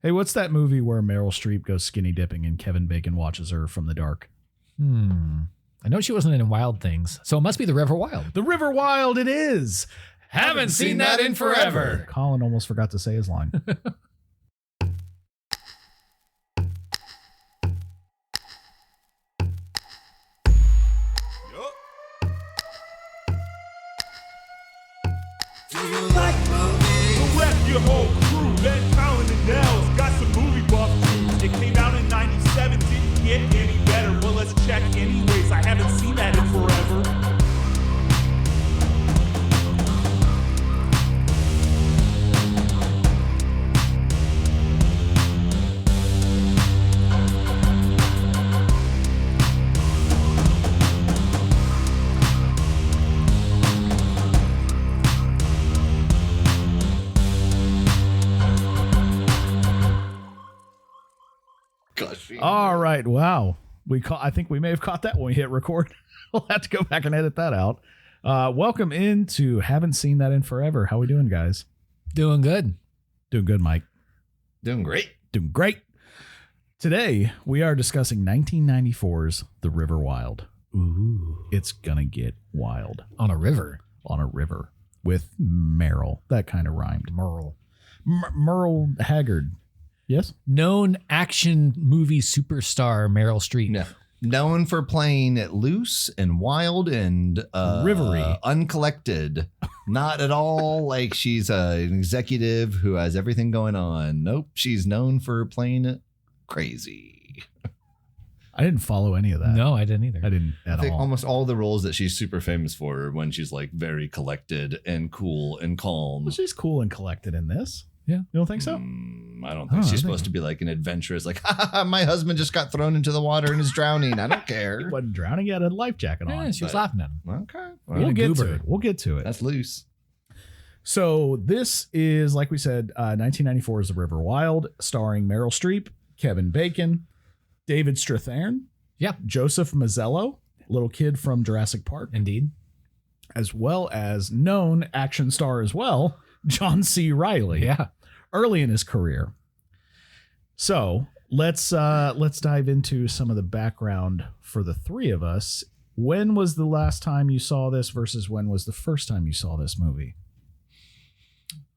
Hey, what's that movie where Meryl Streep goes skinny dipping and Kevin Bacon watches her from the dark? I know she wasn't in Wild Things, so it must be The River Wild. The River Wild it is. Haven't seen that in forever. Colin almost forgot to say his line. Your whole crew, then Colin and Nels got some movie buff too. It came out in 97, didn't get any better. Well, let's check anyways. I haven't seen that in forever. All right. Wow. I think we may have caught that when we hit record. We'll have to go back and edit that out. Welcome into Haven't Seen That in Forever. How we doing, guys? Doing good. Doing good, Mike. Doing great. Doing great. Today, we are discussing 1994's The River Wild. Ooh. It's gonna get wild. On a river. On a river. With Meryl. That kind of rhymed. Merle Haggard. Yes. Known action movie superstar Meryl Streep. No. Known for playing it loose and wild and rivery, uncollected. Not at all like she's an executive who has everything going on. Nope. She's known for playing it crazy. I didn't follow any of that. No, I didn't either. I didn't at all. I think almost all the roles that she's super famous for are when she's like very collected and cool and calm. Well, she's cool and collected in this. Yeah. You don't think so? I don't think she's supposed to be like an adventurous, like, my husband just got thrown into the water and is drowning. I don't care. He wasn't drowning. He had a life jacket on. Yeah, she was laughing at him. Okay. We'll get to it. We'll get to it. That's loose. So this is, like we said, 1994's The River Wild, starring Meryl Streep, Kevin Bacon, David Strathairn, Joseph Mazzello, little kid from Jurassic Park. Indeed. As well as known action star as well, John C. Reilly. Yeah. Early in his career. So let's dive into some of the background for the three of us. When was the last time you saw this versus when was the first time you saw this movie?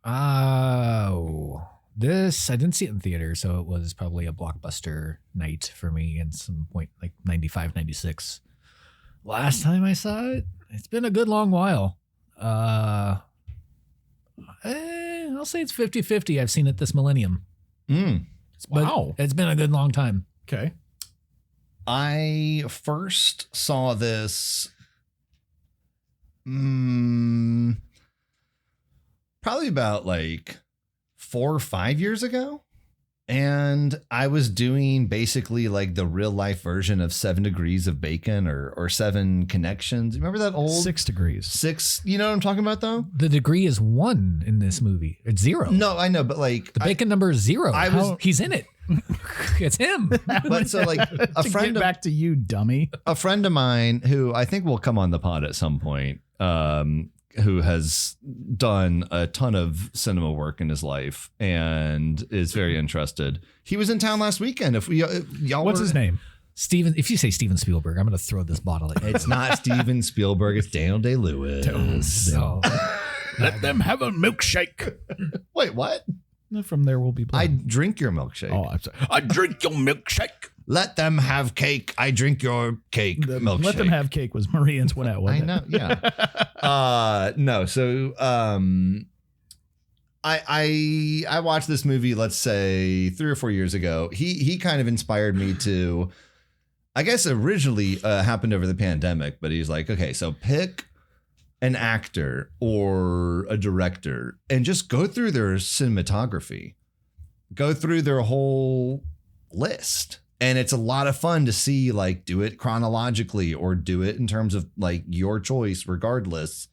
Oh, this, I didn't see it in theater, so it was probably a blockbuster night for me in some point, like 95, 96. Last time I saw it, it's been a good long while. I'll say it's 50-50. I've seen it this millennium. Wow. It's been a good long time. Okay. I first saw this probably about like 4 or 5 years ago. And I was doing basically like the real life version of 7 Degrees of Bacon or 7 Connections. Remember that old 6 Degrees? 6. You know what I'm talking about, though? The degree is 1 in this movie. It's 0. No, I know, but like the Bacon number is 0. He's in it. It's him. But so like a friend back to you, dummy. A friend of mine who I think will come on the pod at some point, who has done a ton of cinema work in his life and is very interested. He was in town last weekend. If y'all, what's his name? Steven. If you say Steven Spielberg, I'm going to throw this bottle at you. It's not Steven Spielberg. It's Daniel Day-Lewis. So, let them have a milkshake. Wait, what? From There Will Be Blood. I drink your milkshake. Oh, I'm sorry. I drink your milkshake. Let them have cake. I drink your cake. Milkshake. Let them have cake was Marie Antoinette. I know. Yeah. No. So, I watched this movie, let's say 3 or 4 years ago. He kind of inspired me to, I guess originally happened over the pandemic, but he's like, okay, so pick an actor or a director and just go through their cinematography, go through their whole list. And it's a lot of fun to see, like, do it chronologically or do it in terms of like your choice, regardless.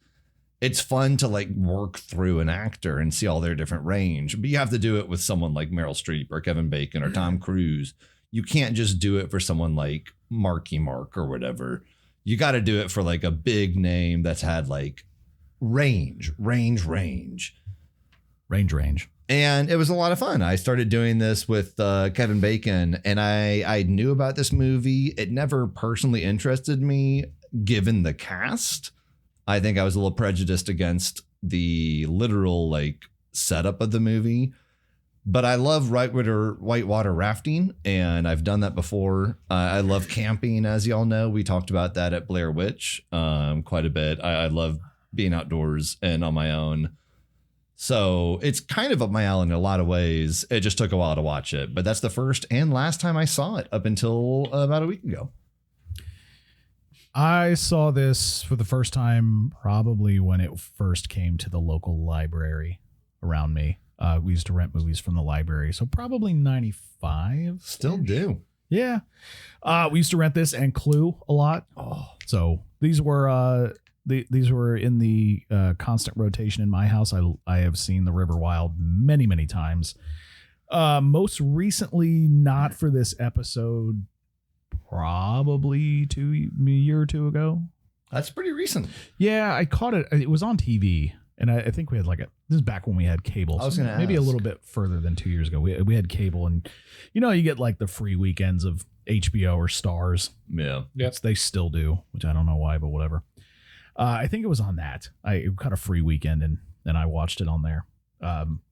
It's fun to like work through an actor and see all their different range, but you have to do it with someone like Meryl Streep or Kevin Bacon or Tom Cruise. You can't just do it for someone like Marky Mark or whatever. You got to do it for like a big name that's had like range. And it was a lot of fun. I started doing this with Kevin Bacon, and I knew about this movie. It never personally interested me, given the cast. I think I was a little prejudiced against the literal like setup of the movie. But I love whitewater rafting, and I've done that before. I love camping, as y'all know. We talked about that at Blair Witch quite a bit. I love being outdoors and on my own. So it's kind of up my alley in a lot of ways. It just took a while to watch it. But that's the first and last time I saw it up until about a week ago. I saw this for the first time probably when it first came to the local library around me. We used to rent movies from the library, so probably 95. Still do. Yeah. We used to rent this and Clue a lot. Oh, So these were these were in the constant rotation in my house. I have seen The River Wild many, many times. Most recently, not for this episode, probably a year or two ago. that's pretty recent. Yeah, I caught it. It was on TV. And I think we had this is back when we had cable. I was so gonna maybe a ask. little bit further than 2 years ago. We had cable, and you get like the free weekends of HBO or Stars. Yeah. Yes, they still do, which I don't know why, but whatever. I think it was on that. I got a free weekend and I watched it on there.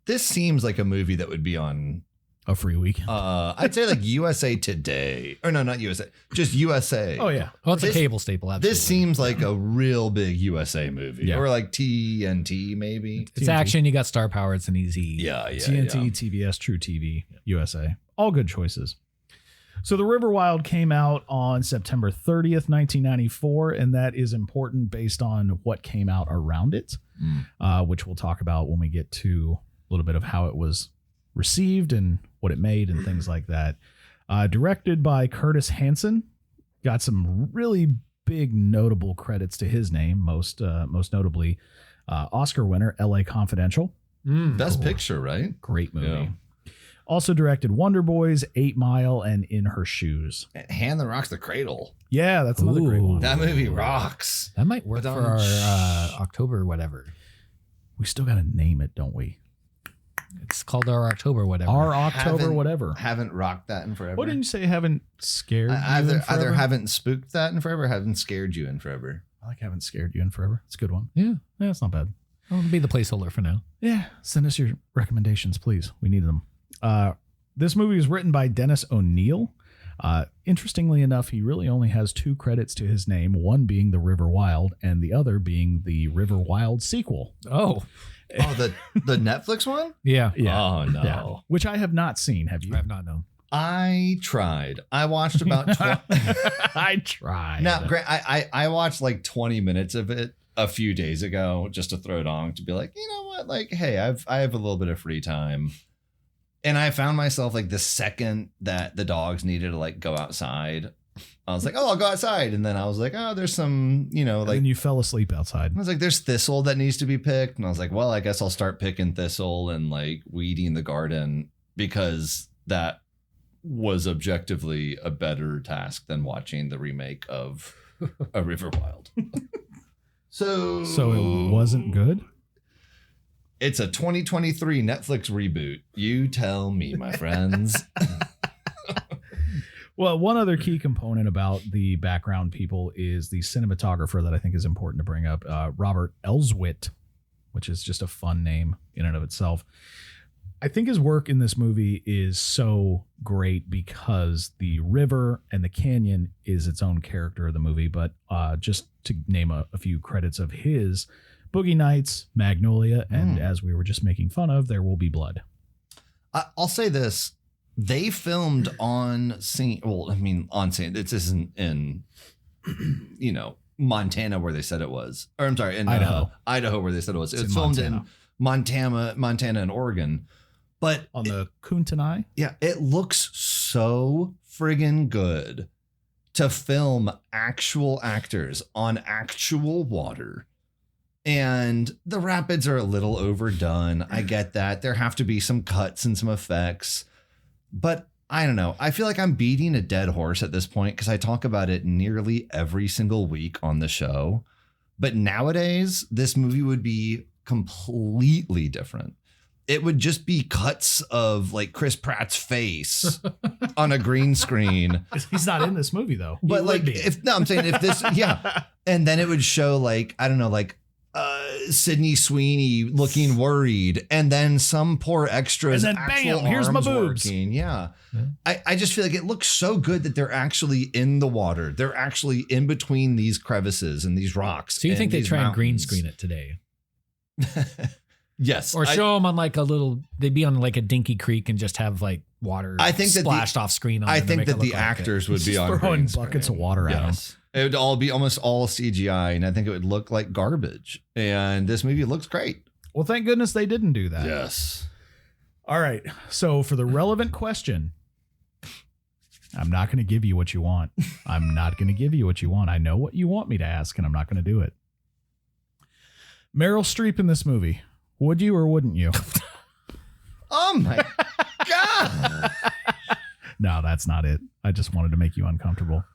This seems like a movie that would be on, A free weekend. I'd say like USA Today. Or no, not USA. Just USA. Oh yeah. Oh, it's This- a cable staple. Absolutely. This seems like a real big USA movie. Yeah. Or like TNT, maybe. It's TNT. action. You got star power. It's an easy. Yeah. TNT, TBS, True TV, USA. All good choices. So The River Wild came out on September 30th, 1994, and that is important based on what came out around it, which we'll talk about when we get to a little bit of how it was received and what it made and things like that. Directed by Curtis Hanson. Got some really big notable credits to his name, most notably Oscar winner, LA Confidential. Best picture, right? Great movie. Yeah. Also directed Wonder Boys, 8 Mile, and In Her Shoes. Hand that rocks the cradle. Yeah, that's another great Ooh. one. That movie rocks. That might work But, for our October whatever. We still got to name it, don't we? It's called our October whatever. Our October Haven't- whatever. Haven't rocked that in forever. What didn't you say? Haven't scared you Either in forever? haven't spooked that in forever, haven't scared you in forever. I like haven't scared you in forever. It's a good one. Yeah. Yeah, it's not bad. It'll be the placeholder for now. Yeah, send us your recommendations, please. We need them. This movie was written by Dennis O'Neil. Interestingly enough, he really only has 2 credits to his name, one being The River Wild and the other being the River Wild sequel. Oh. Oh, the Netflix one? Yeah. Yeah. Oh no. Yeah. Which I have not seen. Have you? I have not known. I tried. I watched about 20. I tried. Now, Grant, I watched like 20 minutes of it a few days ago just to throw it on to be like, you know what? Like, hey, I have a little bit of free time. And I found myself like the second that the dogs needed to like go outside, I was like, oh, I'll go outside. And then I was like, oh, there's some, And like, then you fell asleep outside. I was like, there's thistle that needs to be picked. And I was like, well, I guess I'll start picking thistle and like weeding the garden, because that was objectively a better task than watching the remake of A River Wild. So So it wasn't good? It's a 2023 Netflix reboot. You tell me, my friends. Well, one other key component about the background people is the cinematographer that I think is important to bring up, Robert Elswit, which is just a fun name in and of itself. I think his work in this movie is so great because the river and the canyon is its own character of the movie. But just to name a few credits of his, Boogie Nights, Magnolia, and as we were just making fun of, There Will Be Blood. I'll say this. They filmed on scene. Well, I mean, on scene. This isn't in, Montana where they said it was. Or I'm sorry, in Idaho where they said it was. It was filmed in Montana and Oregon. But On the Kootenai. yeah, it looks so friggin' good to film actual actors on actual water. And the rapids are a little overdone. I get that. There have to be some cuts and some effects. But I don't know. I feel like I'm beating a dead horse at this point because I talk about it nearly every single week on the show. But nowadays, this movie would be completely different. it would just be cuts of like Chris Pratt's face on a green screen. He's not in this movie though. But He like, would be. I'm saying if this, yeah. And then it would show like, I don't know, like Sydney Sweeney looking worried. And then some poor extras. And then actual bam, here's my arms boobs. working. Yeah. Yeah. I just feel like it looks so good that they're actually in the water. They're actually in between these crevices and these rocks. So you think they these try and green mountains. screen it today? Yes. Or show them on like a little, they'd be on like a dinky creek and just have like water I think that splashed off screen on I them to think make that it the look like actors would be Just on throwing green buckets screen. of water at 'em. Yes. It would all be almost all CGI, and I think it would look like garbage. And this movie looks great. Well, thank goodness they didn't do that. Yes. All right. So for the relevant question, I'm not going to give you what you want. I'm not going to give you what you want. I know what you want me to ask, and I'm not going to do it. Meryl Streep in this movie. Would you or wouldn't you? Oh my God. No, that's not it. I just wanted to make you uncomfortable.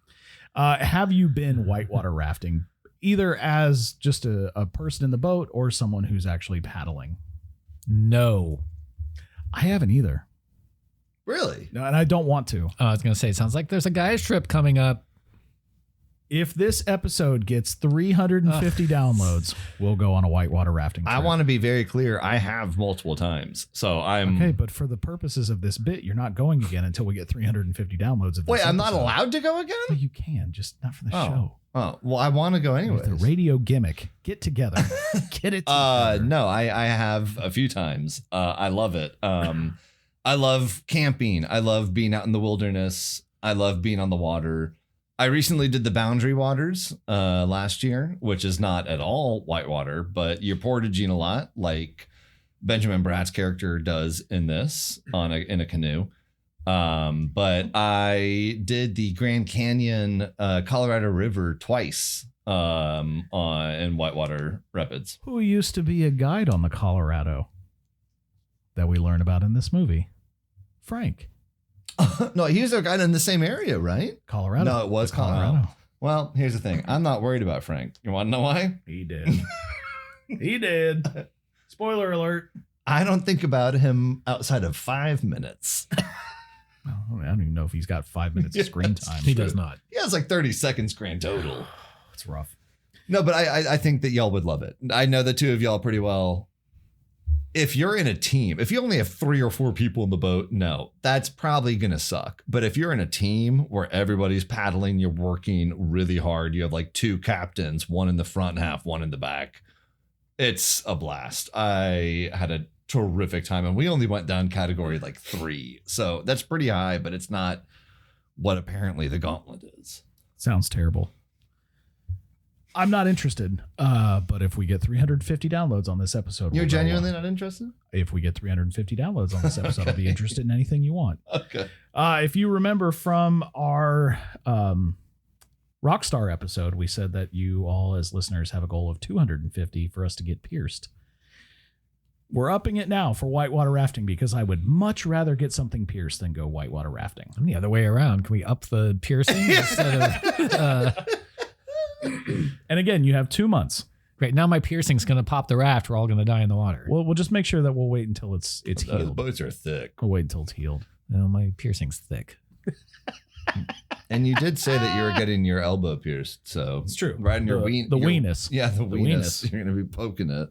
Have you been whitewater rafting, either as just a person in the boat or someone who's actually paddling? No. I haven't either. Really? No, and I don't want to. I was going to say, it sounds like there's a guy's trip coming up. If this episode gets 350 downloads, we'll go on a whitewater rafting trip. I want to be very clear. I have multiple times. So I'm. Okay, but for the purposes of this bit, you're not going again until we get 350 downloads of this Wait, I'm not episode. allowed to go Well, again? you can, just not for the Oh. show. Oh, well, I want to go anyway. With the radio gimmick. Get together. Get it together. No, I have a few times. I love it. I love camping. I love being out in the wilderness. I love being on the water. I recently did the Boundary Waters last year, which is not at all whitewater, but you're portaging a lot, like Benjamin Bratt's character does in this in a canoe. But I did the Grand Canyon Colorado River twice in whitewater rapids. Who used to be a guide on the Colorado that we learn about in this movie? Frank. No, he was a guy in the same area, right? Colorado. No, it was Colorado. Well, here's the thing. I'm not worried about Frank. You want to know why? He did. He did. Spoiler alert. I don't think about him outside of 5 minutes. Well, I don't even know if he's got 5 minutes of screen time. He does not. He has like 30 seconds grand total. It's rough. No, but I think that y'all would love it. I know the two of y'all pretty well. If you're in a team, if you only have 3 or 4 people in the boat, no, that's probably going to suck. But if you're in a team where everybody's paddling, you're working really hard, you have like 2 captains, one in the front half, one in the back. It's a blast. I had a terrific time, and we only went down category like 3. So that's pretty high, but it's not what apparently the gauntlet is. Sounds terrible. I'm not interested. But if we get 350 downloads on this episode, You're we'll go genuinely on. not interested? If we get 350 downloads on this episode, I'll be interested in anything you want. Okay. If you remember from our Rockstar episode, we said that you all as listeners have a goal of 250 for us to get pierced. We're upping it now for whitewater rafting because I would much rather get something pierced than go whitewater rafting. I'm the other way around. Can we up the piercing instead of... And again, you have 2 months. Great. Now my piercing's going to pop the raft. We're all going to die in the water. We'll just make sure that we'll wait until it's Those healed. boats are thick. We'll wait until it's healed. No, my piercing's thick. And you did say that you were getting your elbow pierced, so It's true. Right in your ween. The your- weenus. Yeah, the weenus. weenus. You're going to be poking it.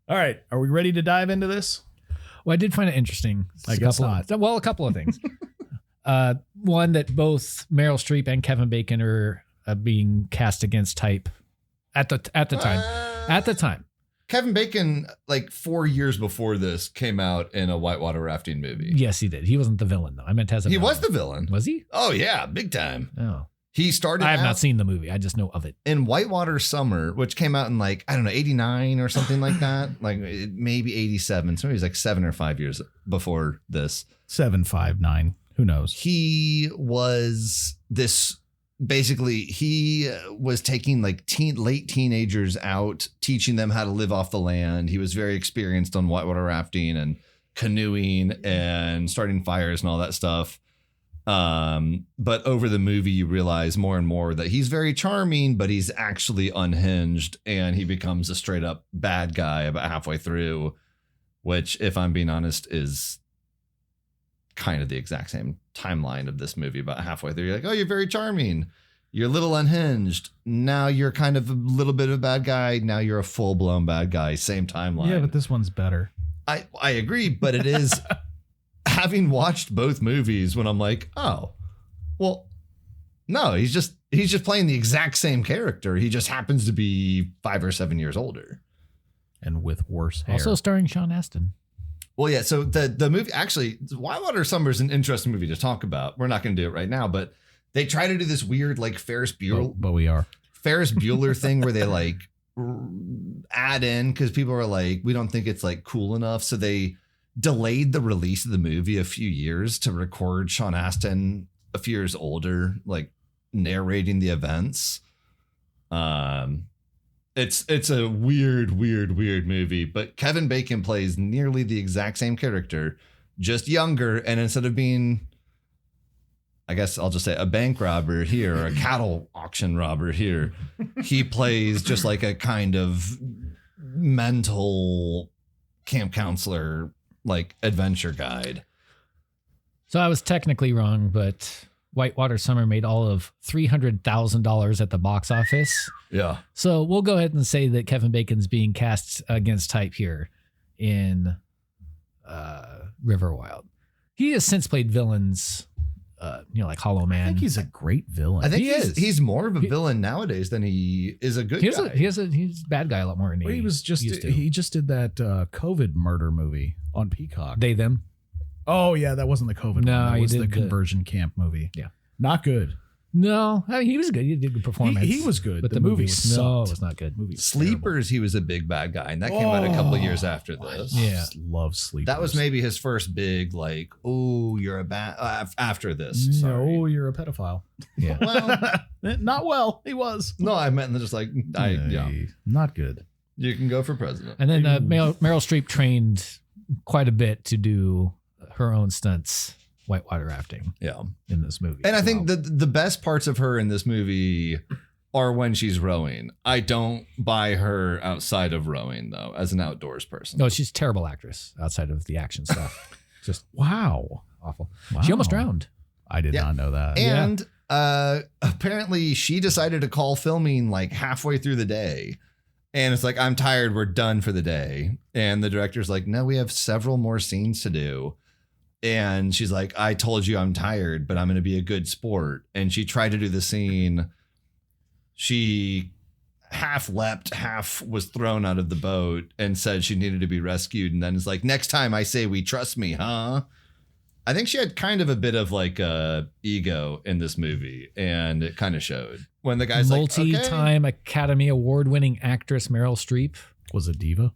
All right. Are we ready to dive into this? Well, I did find it interesting. I guess not. Well, a couple of things. One, that both Meryl Streep and Kevin Bacon are being cast against type at the time. At the time. Kevin Bacon, like 4 years before this, came out in a whitewater rafting movie. Yes, he did. He wasn't the villain, though. I meant as a He villain. was the villain. Was he? Oh, yeah, big time. Oh. He started I have out not seen the movie. I just know of it. in Whitewater Summer, which came out in like, I don't know, 89 or something like that. Like maybe 87. So he was like 7 or 5 years before this. 7, 5, 9. Who knows? He was this, basically, he was taking like late teenagers out, teaching them how to live off the land. He was very experienced on whitewater rafting and canoeing and starting fires and all that stuff. But over the movie, you realize more and more that he's very charming, but he's actually unhinged, and he becomes a straight up bad guy about halfway through. which, if I'm being honest, is kind of the exact same timeline of this movie. About halfway through, you're like, oh, you're very charming. You're a little unhinged. Now you're kind of a little bit of a bad guy. Now you're a full-blown bad guy. Same timeline. Yeah, but this one's better. I agree, but it is having watched both movies when I'm like, oh, well, no, he's just playing the exact same character. He just happens to be 5 or 7 years older. And with worse hair. Also starring Sean Astin. Well, yeah, so the movie, actually, Whitewater Summer is an interesting movie to talk about. We're not going to do it right now, but they try to do this weird, like, Ferris Bueller thing where they, like, add in, because people are like, we don't think it's, like, cool enough. So they delayed the release of the movie a few years to record Sean Astin a few years older, like, narrating the events. It's a weird movie, but Kevin Bacon plays nearly the exact same character, just younger. And instead of being, I guess I'll just say, a bank robber here or a cattle auction robber here, he plays just like a kind of mental camp counselor, like adventure guide. So I was technically wrong, but Whitewater Summer made all of $300,000 at the box office. Yeah. So we'll go ahead and say that Kevin Bacon's being cast against type here in River Wild. He has since played villains, like Hollow Man. I think he's a great villain. I think he's more of a villain nowadays than he is a good guy. He's a bad guy a lot more than he just did that COVID murder movie on Peacock. They Them. Oh yeah, that wasn't the COVID No, one. That was he the did conversion camp movie. Yeah. Not good. No, I mean, he was good. He did a good performance. He was good. But the movie sucked. No, it was not good. Movie was Sleepers, he was a big bad guy, and that came out a couple of years after this. Yeah. Love Sleepers. That was maybe his first big, like, oh, you're a bad, after this. Sorry. No, you're a pedophile. Yeah. Well, not well. He was. no, I meant just like, Not good. you can go for president. And then Meryl Streep trained quite a bit to do her own stunts, whitewater rafting. Yeah. In this movie. And I think the best parts of her in this movie are when she's rowing. I don't buy her outside of rowing, though, as an outdoors person. No, she's a terrible actress outside of the action stuff. Just wow. awful. Wow. She almost drowned. I did not know that. And apparently she decided to call filming like halfway through the day. And it's like, I'm tired. We're done for the day. And the director's like, no, we have several more scenes to do. And she's like, I told you I'm tired, but I'm going to be a good sport. And she tried to do the scene. She half leapt, half was thrown out of the boat and said she needed to be rescued. And then it's like, next time I say we trust me, huh? I think she had kind of a bit of like a ego in this movie, and it kind of showed when the guy's multi-time Academy Award-winning actress Meryl Streep was a diva.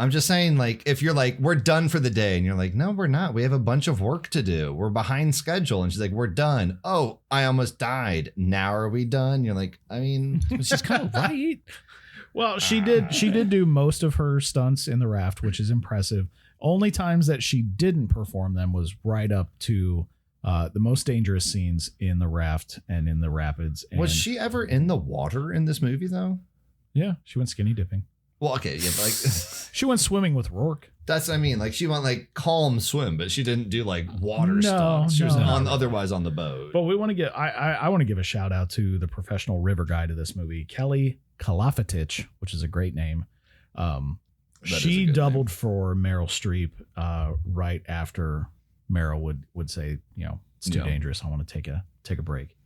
I'm just saying, like, if you're like, we're done for the day, and you're like, no, we're not. We have a bunch of work to do. We're behind schedule. And she's like, we're done. Oh, I almost died. Now are we done? You're like, I mean, it's just kind of right. Well, she did do most of her stunts in the raft, which is impressive. Only times that she didn't perform them was right up to the most dangerous scenes in the raft and in the rapids. And was she ever in the water in this movie, though? Yeah, she went skinny dipping. Well, okay, yeah, but like she went swimming with Rourke. That's what I mean. Like she went like calm swim, but she didn't do like water stunts. She was otherwise on the boat. But we want to get I want to give a shout out to the professional river guide of this movie, Kelly Kalafatich, which is a great name. She doubled name for Meryl Streep right after Meryl would say, you know, it's too dangerous. I want to take a break.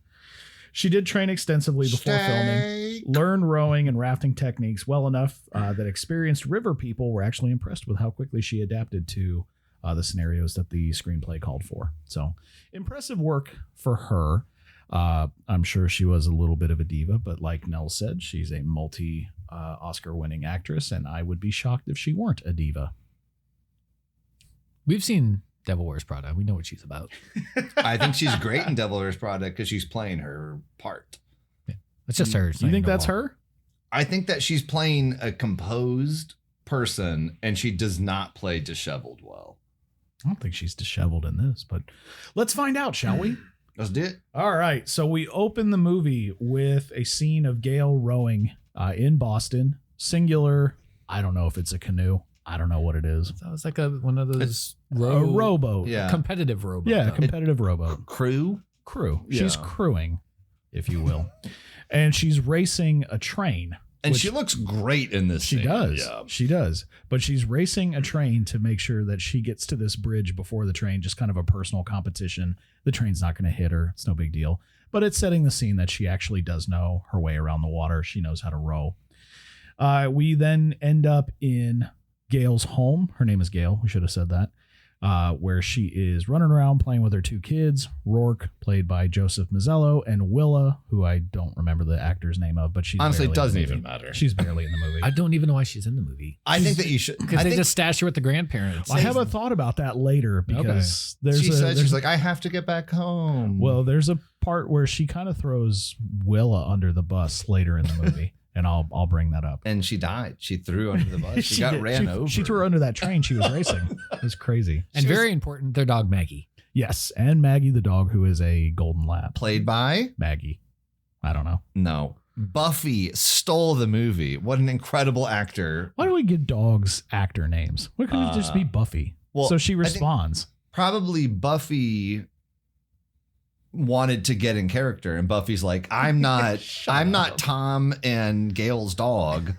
She did train extensively before filming, learn rowing and rafting techniques well enough that experienced river people were actually impressed with how quickly she adapted to the scenarios that the screenplay called for. So impressive work for her. I'm sure she was a little bit of a diva, but like Nell said, she's a Oscar winning actress, and I would be shocked if she weren't a diva. We've seen Devil Wears Prada. We know what she's about. I think she's great in Devil Wears Prada because she's playing her part. Yeah. It's just her. You think that's her? I think that she's playing a composed person, and she does not play disheveled well. I don't think she's disheveled in this, but let's find out, shall we? Let's do it. All right. So we open the movie with a scene of Gail rowing in Boston. Singular. I don't know if it's a canoe. I don't know what it is. That was like one of those A rowboat. Yeah. competitive rowboat. Yeah, though. competitive rowboat. Crew. She's Yeah. crewing, if you will. And she's racing a train. And which she looks great in this She scene. does. Yeah. She does. But she's racing a train to make sure that she gets to this bridge before the train, just kind of a personal competition. The train's not going to hit her. It's no big deal. But it's setting the scene that she actually does know her way around the water. She knows how to row. We then end up in Gail's home. Her name is Gail. We should have said that. Where she is running around playing with her two kids, Rourke, played by Joseph Mazzello, and Willa, who I don't remember the actor's name of, but she's Honestly, it barely in the doesn't movie. even matter. She's barely in the movie. I don't even know why she's in the movie. I think that you should. Because they just stash her with the grandparents. I have a thought about that later because she says, there's she's like, I have to get back home. well, there's a part where she kind of throws Willa under the bus later in the movie, and I'll bring that up. and she died. She threw under the bus. She got did. ran over. She threw her under that train she was racing. It was crazy. And very important, their dog Maggie. Yes, and Maggie the dog, who is a golden lab. Played by? Maggie. I don't know. No. Buffy stole the movie. What an incredible actor. Why do we give dogs actor names? Why couldn't it just be Buffy? well, So she I think- responds. Probably Buffy wanted to get in character, and Buffy's like, I'm not Tom and Gail's dog.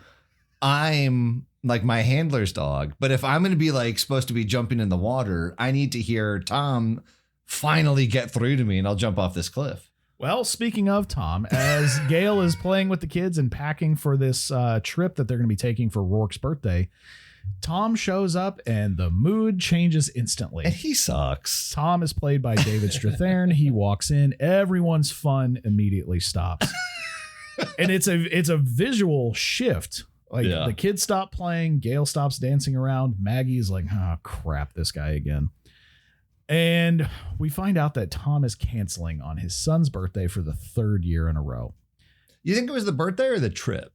I'm like my handler's dog. But if I'm going to be like supposed to be jumping in the water, I need to hear Tom finally get through to me, and I'll jump off this cliff. Well, speaking of Tom, as Gail is playing with the kids and packing for this trip that they're going to be taking for Rourke's birthday, Tom shows up and the mood changes instantly. And he sucks. Tom is played by David Strathairn. He walks in, everyone's fun immediately stops. And it's a visual shift. Like Yeah. the kids stop playing, Gail stops dancing around, Maggie's like, oh crap, this guy again. And we find out that Tom is canceling on his son's birthday for the third year in a row. You think it was the birthday or the trip?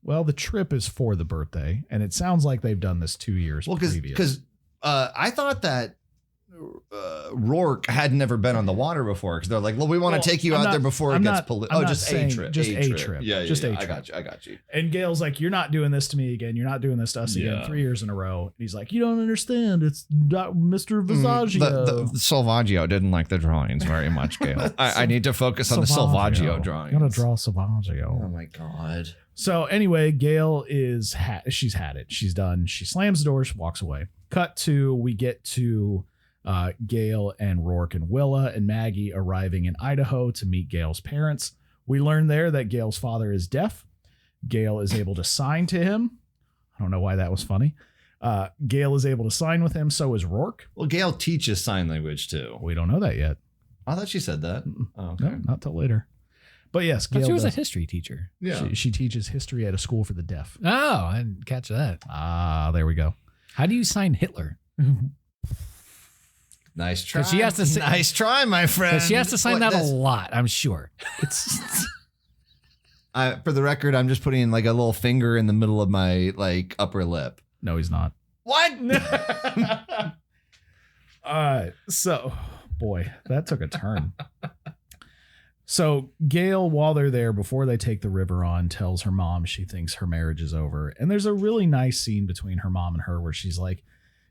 Well, the trip is for the birthday, and it sounds like they've done this 2 years Well, previous. because I thought that Rourke had never been on the water before, because they're like, well, we want Well, to take you I'm out not- there before I'm it gets not- polluted. I'm Oh, not just a saying trip. just a trip. Yeah, Just a I trip. got you. I got you. And Gail's like, you're not doing this to me again. You're not doing this to us again. Yeah. 3 years in a row. And he's like, you don't understand. It's Mr. Visaggio. The Selvaggio didn't like the drawings very much, Gail. I need to focus on the Selvaggio drawings. Gotta draw Selvaggio. Oh my God. So anyway, Gail is she's had it. She's done. She slams the door. She walks away. Cut to, we get to Gail and Rourke and Willa and Maggie arriving in Idaho to meet Gail's parents. We learn there that Gail's father is deaf. Gail is able to sign to him. I don't know why that was funny. Gail is able to sign with him. So is Rourke. Well, Gail teaches sign language too. We don't know that yet. I thought she said that. Oh, okay. No, not till later. But yes, But Gail she was a does. history teacher. Yeah. She teaches history at a school for the deaf. Oh, I didn't catch that. Ah, there we go. How do you sign Hitler? Nice try. She has to say- nice try, my friend. Because she has to sign What, that a that's- lot, I'm sure. It's For the record, I'm just putting like a little finger in the middle of my like upper lip. no, he's not. What? All right. So, boy, that took a turn. So Gail, while they're there, before they take the river on, tells her mom she thinks her marriage is over. And there's a really nice scene between her mom and her where she's like,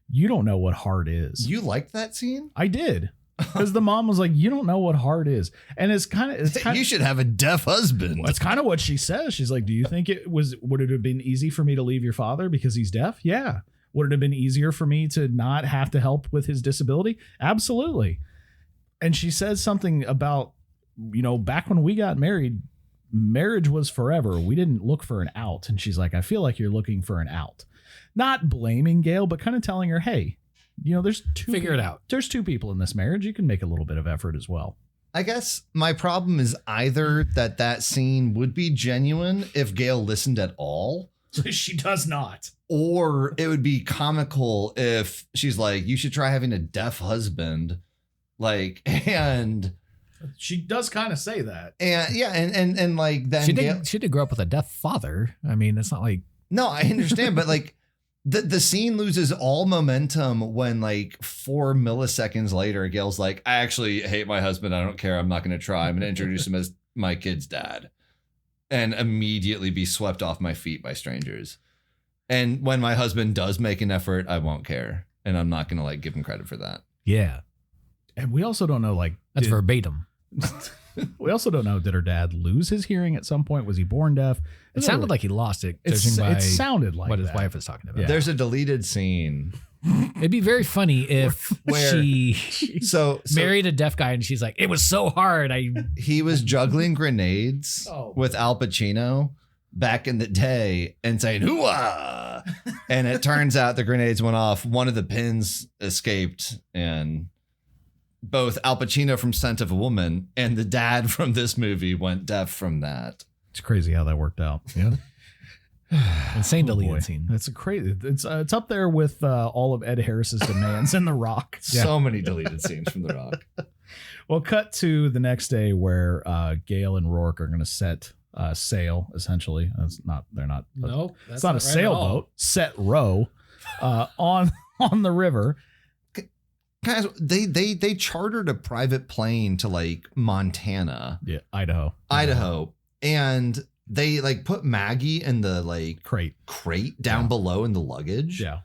you don't know what hard is. You liked that scene? I did. Because the mom was like, you don't know what hard is. And it's kind of You should have a deaf husband. That's kind of what she says. She's like, do you think would it have been easy for me to leave your father because he's deaf? Yeah. Would it have been easier for me to not have to help with his disability? Absolutely. And she says something about, back when we got married, marriage was forever. We didn't look for an out. And she's like, I feel like you're looking for an out. Not blaming Gail, but kind of telling her, hey, there's Figure it out. There's two people in this marriage. You can make a little bit of effort as well. I guess my problem is either that scene would be genuine if Gail listened at all, She does not. or it would be comical if she's like, you should try having a deaf husband. Like, and She does kind of say that. yeah, and like then Gail, She did grow up with a deaf father. I mean, it's not like no, I understand, but like the scene loses all momentum when like 4 milliseconds later, Gail's like, I actually hate my husband. I don't care. I'm not going to try. I'm going to introduce him as my kid's dad, and immediately be swept off my feet by strangers. And when my husband does make an effort, I won't care. And I'm not going to like give him credit for that. Yeah. And we also don't know, like, That's verbatim. we also don't know, did her dad lose his hearing at some point? Was he born deaf? It sounded like he lost it, judging by it sounded like what his that. wife was talking about. Yeah. There's a deleted scene. It'd be very funny if Where- she So married a deaf guy and she's like, it was so hard. he was juggling grenades Oh. with Al Pacino back in the day and saying "hooah," and it turns out the grenades went off. One of the pins escaped, and both Al Pacino from Scent of a Woman and the dad from this movie went deaf from that. It's crazy how that worked out. Yeah. Insane Oh, deleted boy. scene. It's a crazy. It's up there with all of Ed Harris's demands in The Rock. So many deleted scenes from The Rock. Well, cut to the next day where Gale and Rourke are going to set sail. Essentially, it's not. They're not. No, It's not a sailboat. Set row on the river. Guys, they chartered a private plane to like Montana, Yeah, Idaho, and they like put Maggie in the like crate. down below in the luggage. Yeah.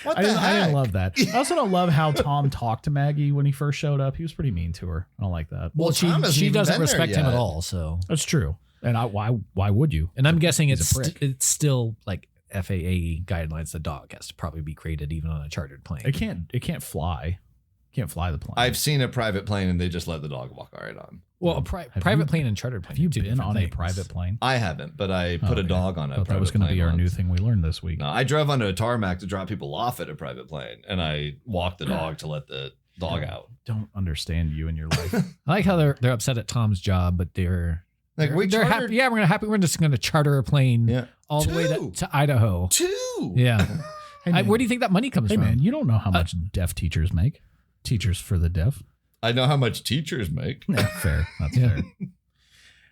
What I the didn't heck? love that. I also don't love how Tom talked to Maggie when he first showed up. He was pretty mean to her. I don't like that. Well, Tom hasn't she even doesn't been there respect him at yet. all. So, That's true. And why would you? and I'm guessing He's it's a prick. it's still like FAA guidelines. The dog has to probably be created even on a chartered plane. It can't fly. Can't fly the plane. I've seen a private plane and they just let the dog walk right on. Well, a Have private you- plane and chartered plane. Have you are two been different on a things. private plane? I haven't, but I put a Okay. dog on I a thought private that was going to plane be our new once. thing we learned this week. No, I drove onto a tarmac to drop people off at a private plane, and I walked the dog to let the dog out. Don't understand you and your life. I like how they're upset at Tom's job, but they're We they're chartered happy. Yeah, we're just going to charter a plane Yeah. all the way Two. to Idaho. 2. Yeah. Hey, man. Where do you think that money comes Hey from? man, you don't know how much deaf teachers make. Teachers for the deaf. I know how much teachers make. Yeah, fair. That's fair.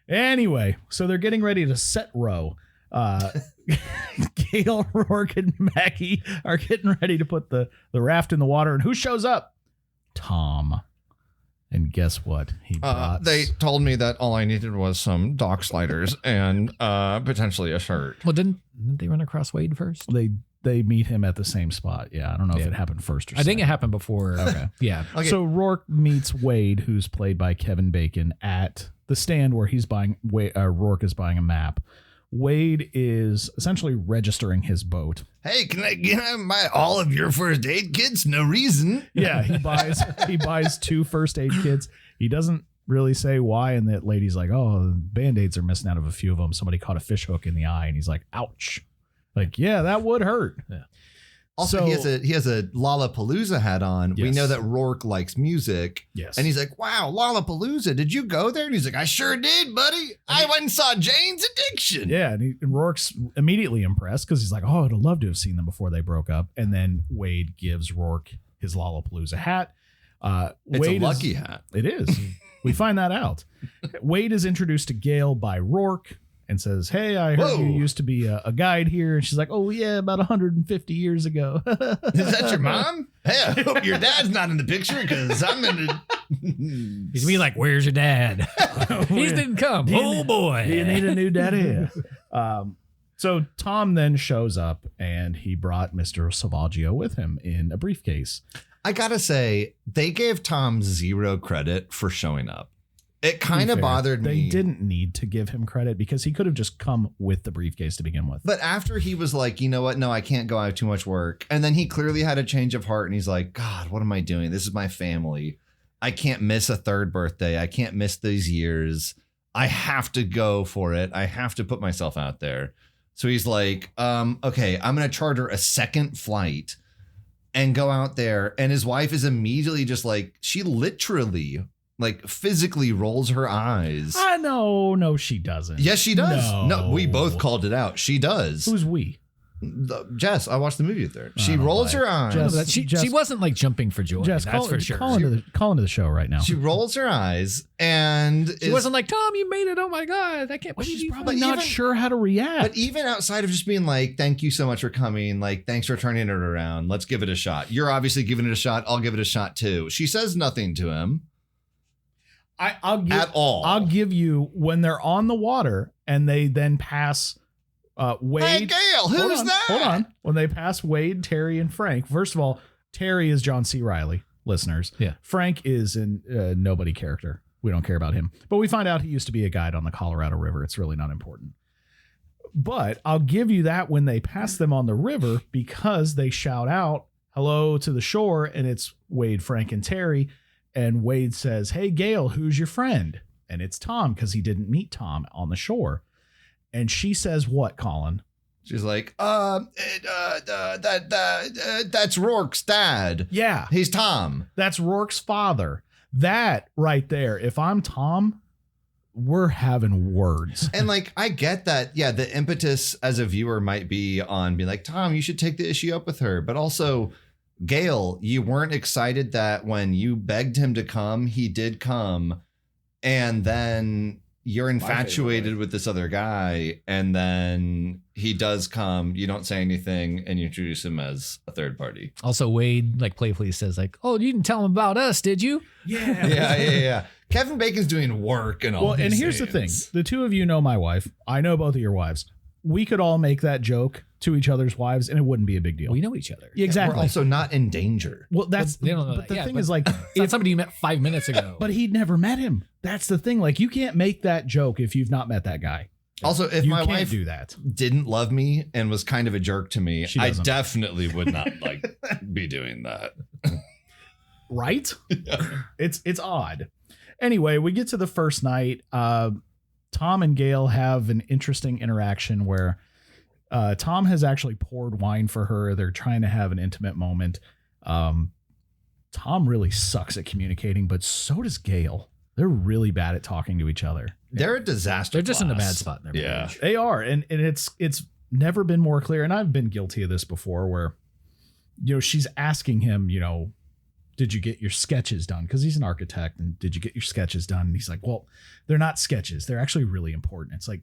Anyway, so they're getting ready to set row. Gale, Rourke, and Maggie are getting ready to put the raft in the water. And who shows up? Tom. And guess what? He brought They told me that all I needed was some dock sliders and potentially a shirt. Well, didn't they run across Wade first? they meet him at the same spot. Yeah, I don't know if Yeah. it happened first or I think it second. happened before. Okay. Yeah. Okay. So Rourke meets Wade, who's played by Kevin Bacon, at the stand where he's buying. Rourke is buying a map. Wade is essentially registering his boat. Hey, can I get all of your first aid kits? No reason. Yeah, he buys 2 first aid kits. He doesn't really say why, and that lady's like, "Oh, band-aids are missing out of a few of them. Somebody caught a fish hook in the eye," and he's like, "Ouch!" Like, yeah, that would hurt. Yeah. Also, So- he has a Lollapalooza hat on. We Yes. know that Rourke likes music. Yes, And he's like, "Wow, Lollapalooza, did you go there?" And he's like, "I sure did, buddy. I went and saw Jane's Addiction." yeah, and Rourke's immediately impressed because he's like, "Oh, I'd love to have seen them before they broke up." And then Wade gives Rourke his Lollapalooza hat. It's Wade a lucky hat. It is. We find that out. Wade is introduced to Gale by Rourke and says, "Hey, I heard Whoa. you used to be a guide here." And she's like, "Oh, yeah, about 150 years ago." Is that your mom? Hey, I hope your dad's not in the picture because I'm in the. He's me like, where's your dad? He didn't come. Oh boy. Do you need a new daddy? So Tom then shows up and he brought Mr. Selvaggio with him in a briefcase. I gotta say, they gave Tom 0 credit for showing up. It kind of Fair. bothered me. They didn't need to give him credit because he could have just come with the briefcase to begin with. But after he was like, "You know what? No, I can't go. I have too much work." And then he clearly had a change of heart and he's like, "God, what am I doing? This is my family. I can't miss a 3rd birthday. I can't miss these years. I have to go for it. I have to put myself out there." So he's like, "Okay, I'm going to charter a 2nd flight and go out there." And his wife is immediately just like, she literally like physically rolls her eyes. No, she doesn't. Yes, she does. No, we both No. called it out. She does. Who's we? Jess, I watched the movie with her. She Oh, rolls boy. her eyes. Jess- But she Jess- wasn't like jumping for joy. Jess, that's for sure. call into the show right now. She rolls her eyes and She wasn't like, Tom, you made it. Oh my God. I can't Well, believe she's you. probably But not even- sure how to react. But even outside of just being like, "Thank you so much for coming. Like, thanks for turning it around. Let's give it a shot. You're obviously giving it a shot. I'll give it a shot too." She says nothing to him I'll give, at all. I'll give you when they're on the water and they then pass Hey, Wade. Gale. Gale, who's that? Hold on. When they pass Wade, Terry, and Frank, first of all, Terry is John C. Reilly, listeners. Yeah. Frank is a nobody character. We don't care about him. But we find out he used to be a guide on the Colorado River. It's really not important. But I'll give you that when they pass them on the river, because they shout out hello to the shore, and it's Wade, Frank, and Terry. And Wade says, "Hey, Gale, who's your friend?" And it's Tom, because he didn't meet Tom on the shore. And she says what, Colin? She's like, that's Rourke's dad. Yeah. He's Tom. That's Rourke's father. That right there. If I'm Tom, we're having words. And like, I get that. Yeah. The impetus as a viewer might be on being like, Tom, you should take the issue up with her. But also, Gale, you weren't excited that when you begged him to come, he did come. And then you're infatuated with this other guy. And then he does come. You don't say anything, and you introduce him as a third party. Also, Wade like playfully says like, "Oh, you didn't tell him about us, did you?" Yeah. Kevin Bacon's doing work and all. Well, and here's the thing. The two of you know my wife. I know both of your wives. We could all make that joke to each other's wives, and it wouldn't be a big deal. We know each other. Exactly. We're also not in danger. Well, that's But they don't know but that. the Yeah, thing but is, like, It's not somebody you met 5 minutes ago. but he'd never met him. That's the thing. Like, you can't make that joke if you've not met that guy. Also, if You my can't wife do that. didn't love me and was kind of a jerk to me, She I doesn't. definitely would not like be doing that. Right? It's odd. Anyway, we get to the first night. Tom and Gale have an interesting interaction where Tom has actually poured wine for her. They're trying to have an intimate moment. Tom really sucks at communicating, but so does Gale. They're really bad at talking to each other. They're a disaster. They're just in a class. bad spot in their Yeah. marriage. They are, and it's never been more clear. And I've been guilty of this before, where she's asking him, did you get your sketches done? Because he's an architect, and did you get your sketches done? And he's like, well, they're not sketches. They're actually really important. It's like,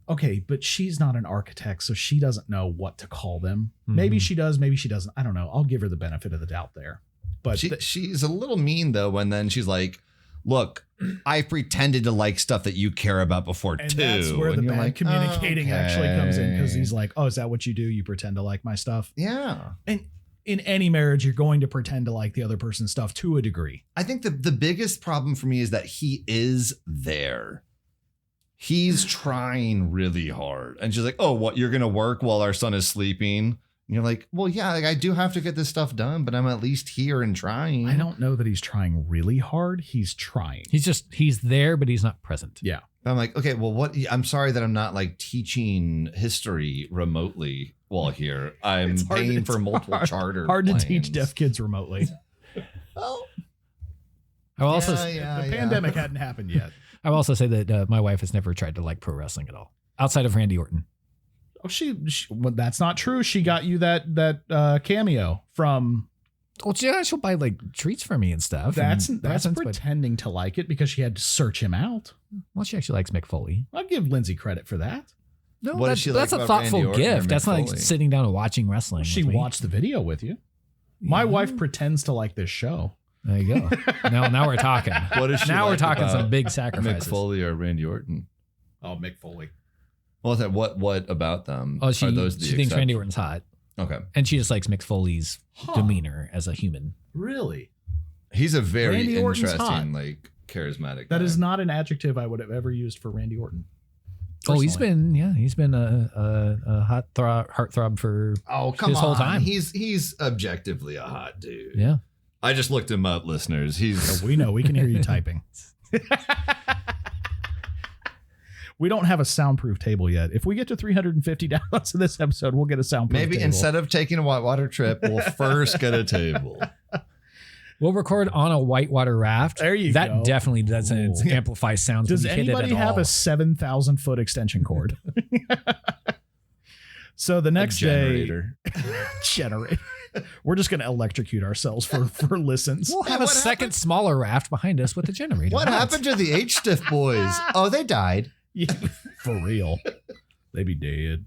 okay, but she's not an architect, so she doesn't know what to call them. Maybe she does, maybe she doesn't. I don't know. I'll give her the benefit of the doubt there. But She's a little mean though, when then she's like, look, I pretended to like stuff that you care about before and too. that's where the And you're bad like, communicating actually comes in, because okay. he's like, oh, is that what you do? You pretend to like my stuff? Yeah. And in any marriage, you're going to pretend to like the other person's stuff to a degree. I think the biggest problem for me is that he is there. He's trying really hard. And she's like, oh, what? You're going to work while our son is sleeping? And you're like, well, yeah, like, I do have to get this stuff done, but I'm at least here and trying. I don't know that he's trying really hard. He's trying. He's there, but he's not present. Yeah. I'm like, okay, well, what? I'm sorry that I'm not like teaching history remotely while here. I'm It's hard- paying it's for multiple hard- charter. Hard to planes. teach deaf kids remotely. Well, I will also The pandemic hadn't happened yet. I will also say that my wife has never tried to like pro wrestling at all, outside of Randy Orton. Oh, well, that's not true. She got you that cameo from. Well, yeah, she'll buy like treats for me and stuff. That's and presents, but- pretending to like it because she had to search him out. Well, she actually likes Mick Foley. I'll give Lindsay credit for that. No, What does she that's like a about Randy thoughtful Orton or gift. That's Mick not like Foley? sitting down and watching wrestling. She with me. watched the video with you. My Yeah. wife pretends to like this show. There you go. now we're talking. What is she Now we're like talking about some big Mick sacrifices. Foley or Randy Orton? Oh, Mick Foley. Well, what about them? Oh, Are she those the thinks Randy exceptions? Orton's hot, Okay. and she just likes Mick Foley's Huh. demeanor as a human. Really? He's a very Randy Orton's hot. interesting, like charismatic. That guy. is not an adjective I would have ever used for Randy Orton. Oh, he's Personally. been a heartthrob for Oh, come his on. whole time. He's objectively a hot dude. yeah. I just looked him up, listeners. He's Oh, we know. We can hear you typing. We don't have a soundproof table yet. If we get to 350 downloads in this episode, we'll get a soundproof maybe table. instead of taking a whitewater trip, we'll first get a table. We'll record on a whitewater raft. There you that go. definitely doesn't Ooh. amplify sounds. Does when you hit it anybody at have all. a 7,000 foot extension cord? So the next day, generator. generator. We're just going to electrocute ourselves for listens. We'll have Yeah, a what second happened? smaller raft behind us with a generator. What happened to the H-Stiff boys? Oh, they died. Yeah, for real. They be dead.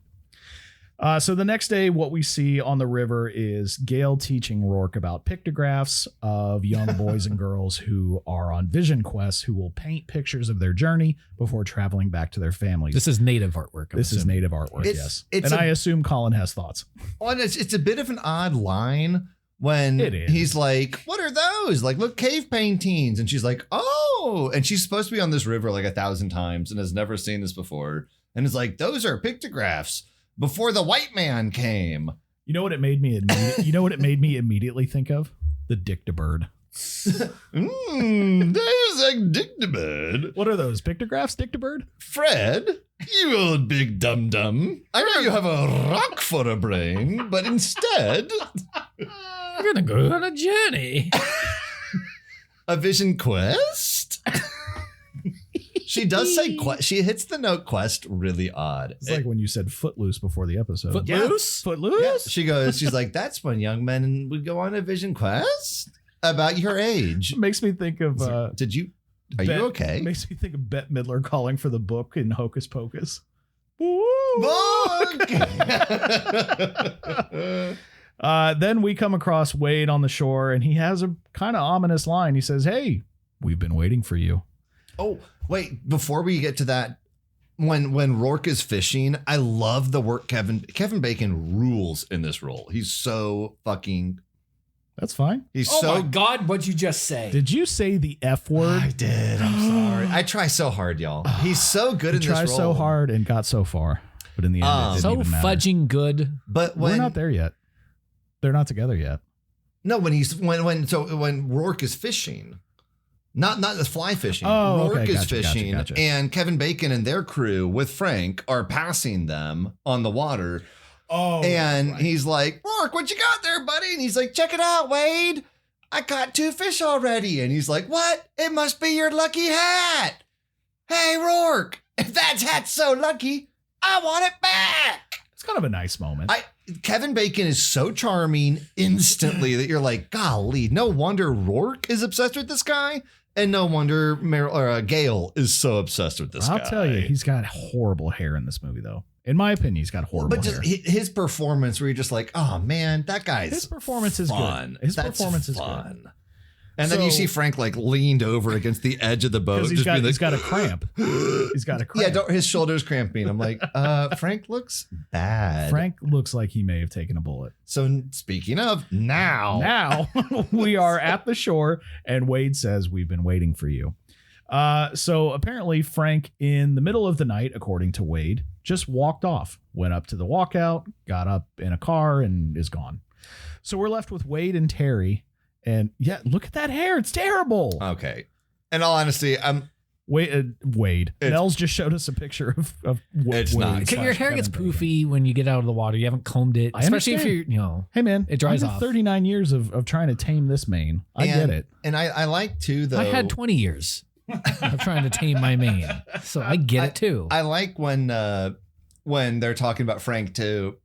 So the next day, what we see on the river is Gale teaching Rourke about pictographs of young boys and girls who are on vision quests who will paint pictures of their journey before traveling back to their families. This is native artwork. This is native artwork, yes. It's I assume Colin has thoughts. Well, and it's a bit of an odd line when he's like, what are those? Like, look, cave paintings. And she's like, oh. And she's supposed to be on this river like 1,000 times and has never seen this before. And it's like, those are pictographs before the white man came. You know what it made me immediately think of? The Dictabird. There's a Dictabird. What are those? Pictographs, Dictabird? Fred, you old big dum-dum. I know you have a rock for a brain, but instead... We're going to go on a journey. A vision quest? She does say she hits the note quest really odd. It's like when you said footloose before the episode. Footloose? Footloose? Yeah. She's like, that's when young men would go on a vision quest about your age. Makes me think of Are you okay? Makes me think of Bette Midler calling for the book in Hocus Pocus. Book! Then we come across Wade on the shore, and he has a kind of ominous line. He says, "Hey, we've been waiting for you." Oh, wait, before we get to that, when Rourke is fishing, I love the work Kevin Bacon rules in this role. He's so fucking... That's fine. He's my God, what'd you just say? Did you say the F word? I did. I'm sorry. I try so hard, y'all. He's so good in this role. He tries so hard and got so far. But in the end, it didn't so even matter. fudging good. But we're not there yet. They're not together yet. No, when Rourke is fishing... Not the fly fishing. Oh, Rourke okay. is fishing, Gotcha. and Kevin Bacon and their crew with Frank are passing them on the water. Oh, and he's like, Rourke, what you got there, buddy? And he's like, check it out, Wade. I caught 2 fish already. And he's like, what? It must be your lucky hat. Hey, Rourke, if that hat's so lucky, I want it back. It's kind of a nice moment. Kevin Bacon is so charming instantly that you're like, golly, no wonder Rourke is obsessed with this guy. And no wonder Gale is so obsessed with this guy. I'll tell you, he's got horrible hair in this movie, though. In my opinion, he's got horrible hair. But just his performance, where you're just like, oh man, that guy's his performance is fun. good. His That's performance is fun. good. And then you see Frank like leaned over against the edge of the boat. He's got a cramp. He's got a cramp. Yeah, his shoulder's cramping. I'm like, Frank looks bad. Frank looks like he may have taken a bullet. So speaking of, now we are at the shore, and Wade says, we've been waiting for you. So apparently Frank, in the middle of the night, according to Wade, just walked off, went up to the walkout, got up in a car, and is gone. So we're left with Wade and Terry. And yeah, look at that hair. It's terrible. Okay. In all honesty, Wade. Nels just showed us a picture of it's Wade. not. Your hair gets poofy when you get out of the water. You haven't combed it. Especially if you're, hey man, it dries off. 39 years of trying to tame this mane. I get it. And I like too, though. I had 20 years of trying to tame my mane. So I get it too. I like when they're talking about Frank too.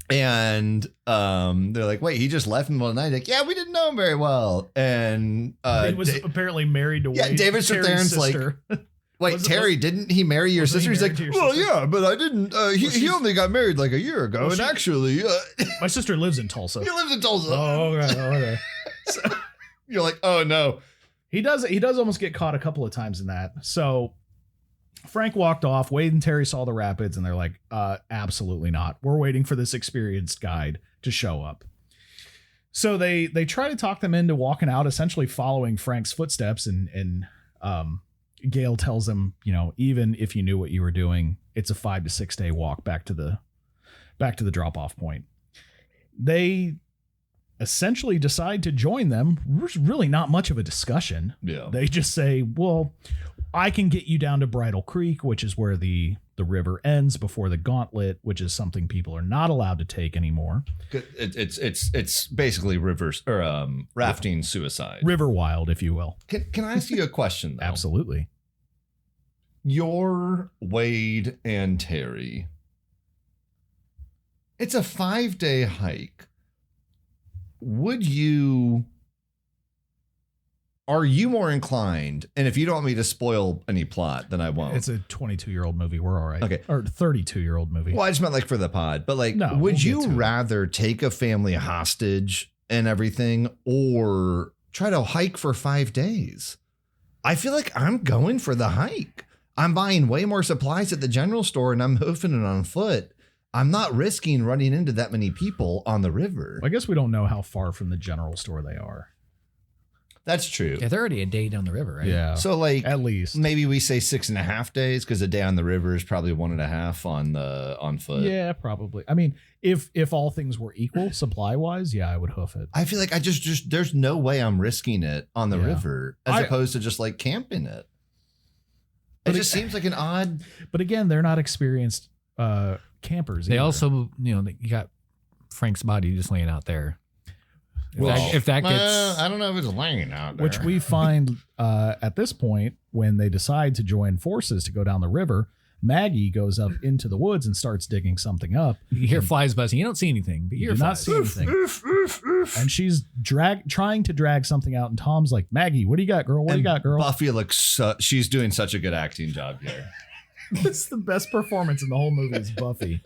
And they're like, wait, he just left in the middle of the night. Like, yeah, we didn't know him very well. And he was apparently married to Wade. Yeah, David Strathairn's like, wait, Terry, didn't he marry your sister? He's like, well, yeah, but I didn't. He only got married like a year ago. And actually, my sister lives in Tulsa. He lives in Tulsa. Oh, okay. So, you're like, oh no. He does almost get caught a couple of times in that. So Frank walked off. Wade and Terry saw the rapids, and they're like, absolutely not. We're waiting for this experienced guide to show up. So they try to talk them into walking out, essentially following Frank's footsteps. And Gale tells them, even if you knew what you were doing, it's a 5 to 6 day walk back to the drop off point. They essentially decide to join them. There's really not much of a discussion. Yeah. They just say, well, I can get you down to Bridle Creek, which is where the river ends before the Gauntlet, which is something people are not allowed to take anymore. It's basically rivers or rafting suicide. River wild, if you will. Can I ask you a question, though? Absolutely. You're Wade and Terry. It's a 5-day hike. Would you are you more inclined? And if you don't want me to spoil any plot, then I won't. It's a 22-year-old movie. We're all right. Okay. Or 32-year-old movie. Well, I just meant like for the pod, but like, No, would we'll you get to it. rather take a family hostage and everything or try to hike for 5 days? I feel like I'm going for the hike. I'm buying way more supplies at the general store and I'm hoofing it on foot. I'm not risking running into that many people on the river. I guess we don't know how far from the general store they are. That's true. Yeah, they're already a day down the river, right? Yeah. So like At least. maybe we say 6.5 days because a day on the river is probably 1.5 on foot. Yeah, probably. I mean, if all things were equal supply-wise, yeah, I would hoof it. I feel like I just there's no way I'm risking it on the Yeah. river as opposed to just like camping it. It But just seems like an odd. But again, they're not experienced campers. They either. also, you got Frank's body just laying out there. If that gets, I don't know if it's laying out there. which we find at this point when they decide to join forces to go down the river. Maggie goes up into the woods and starts digging something up. you hear flies buzzing. You don't see anything, but you You hear do not flies. see anything. And she's trying to drag something out, and Tom's like, "Maggie, what do you got, girl? What do you got, girl?" Buffy looks she's doing such a good acting job here. This is the best performance in the whole movie is Buffy.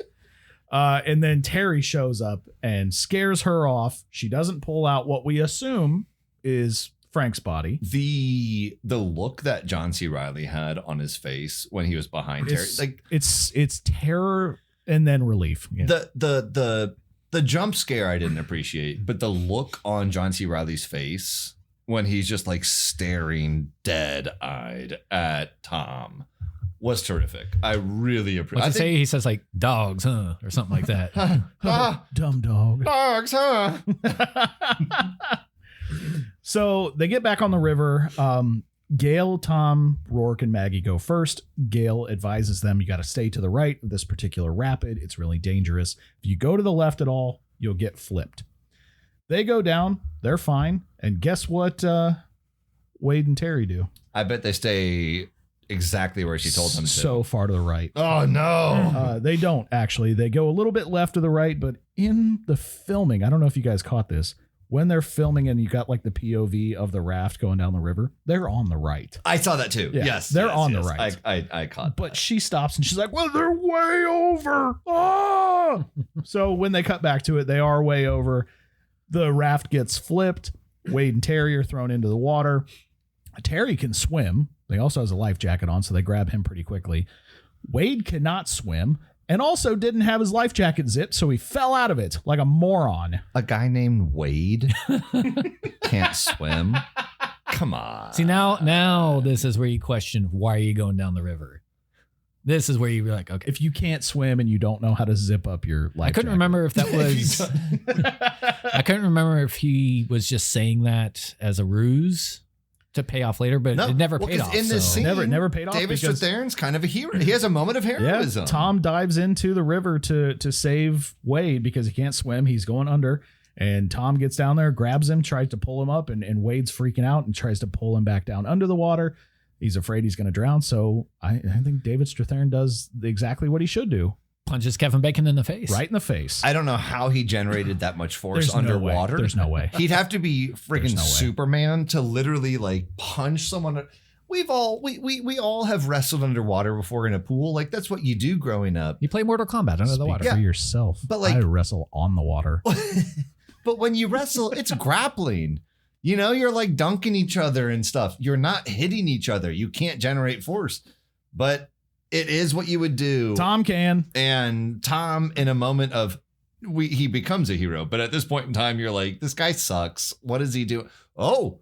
And then Terry shows up and scares her off. She doesn't pull out what we assume is Frank's body. The look that John C. Reilly had on his face when he was behind Terry, like It's terror and then relief. Yeah. the jump scare I didn't appreciate, but the look on John C. Reilly's face when he's just like staring dead-eyed at Tom was terrific. I really appreciate. What's he say? He says like dogs, huh? Or something like that. Dumb dog. Dogs, huh? So they get back on the river. Gail, Tom, Rourke, and Maggie go first. Gail advises them, you got to stay to the right of this particular rapid. It's really dangerous. If you go to the left at all, you'll get flipped. They go down. They're fine. And guess what Wade and Terry do? I bet they stay exactly where she told them to. So far to the right. Oh, no. They don't, actually. They go a little bit left to the right, but in the filming, I don't know if you guys caught this, when they're filming and you got like the POV of the raft going down the river, they're on the right. I saw that too. Yeah, Yes. they're yes, on the yes. right. I caught But that. she stops and she's like, well, they're way over. Ah! So when they cut back to it, they are way over. The raft gets flipped. Wade and Terry are thrown into the water. Terry can swim. He also has a life jacket on, so they grab him pretty quickly. Wade cannot swim and also didn't have his life jacket zipped, so he fell out of it like a moron. A guy named Wade can't swim. Come on. See, now this is where you question, why are you going down the river? This is where you're like, okay. If you can't swim and you don't know how to zip up your life I couldn't jacket. remember if that was. I couldn't remember if he was just saying that as a ruse to pay off later, but it never paid 'cause off. in this so- scene, Never paid off David because- Strathairn's kind of a hero. He has a moment of Yeah, heroism. Tom dives into the river to save Wade because he can't swim. He's going under. And Tom gets down there, grabs him, tries to pull him up, and Wade's freaking out and tries to pull him back down under the water. He's afraid he's going to drown. So I think David Strathairn does exactly what he should do. punches Kevin Bacon in the face. Right in the face. I don't know how he generated that much force There's no way. underwater. There's no way. He'd have to be freaking no way. Superman to literally like punch someone. We all have wrestled underwater before in a pool. Like that's what you do growing up. You play Mortal Kombat under the Speak water. for yourself. But, like- I wrestle on the water. But when you wrestle, it's grappling. You know, you're like dunking each other and stuff. You're not hitting each other. You can't generate force. But it is what you would do. Tom can. And Tom, in a moment of he becomes a hero. But at this point in time, you're like, this guy sucks. What does he do? Oh.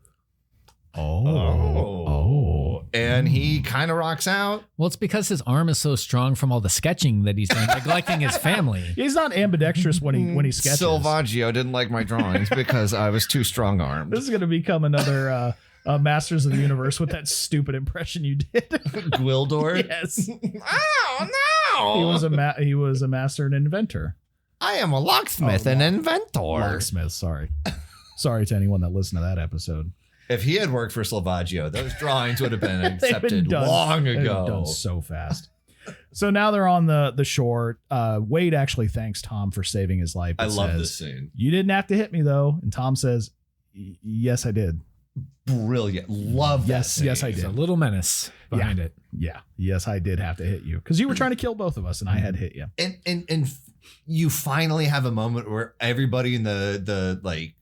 And he kind of rocks out. Well, it's because his arm is so strong from all the sketching that he's done, neglecting his family. He's not ambidextrous when he sketches. Selvaggio didn't like my drawings because I was too strong armed. This is going to become another Masters of the Universe with that stupid impression you did. Gwildor. Yes. Oh no! He was a master and inventor. I am a locksmith and inventor. Locksmith, sorry. Sorry to anyone that listened to that episode. If he had worked for Selvaggio, those drawings would have been They've accepted been long They've been ago. done so fast. So now they're on the shore. Wade actually thanks Tom for saving his life. I It love says, this scene. You didn't have to hit me though. And Tom says, yes, I did. brilliant. Love that. Yes, I There's did. a little menace behind it. Yeah. Yes, I did have to hit you because you were trying to kill both of us, and I had hit you. And you finally have a moment where everybody in the like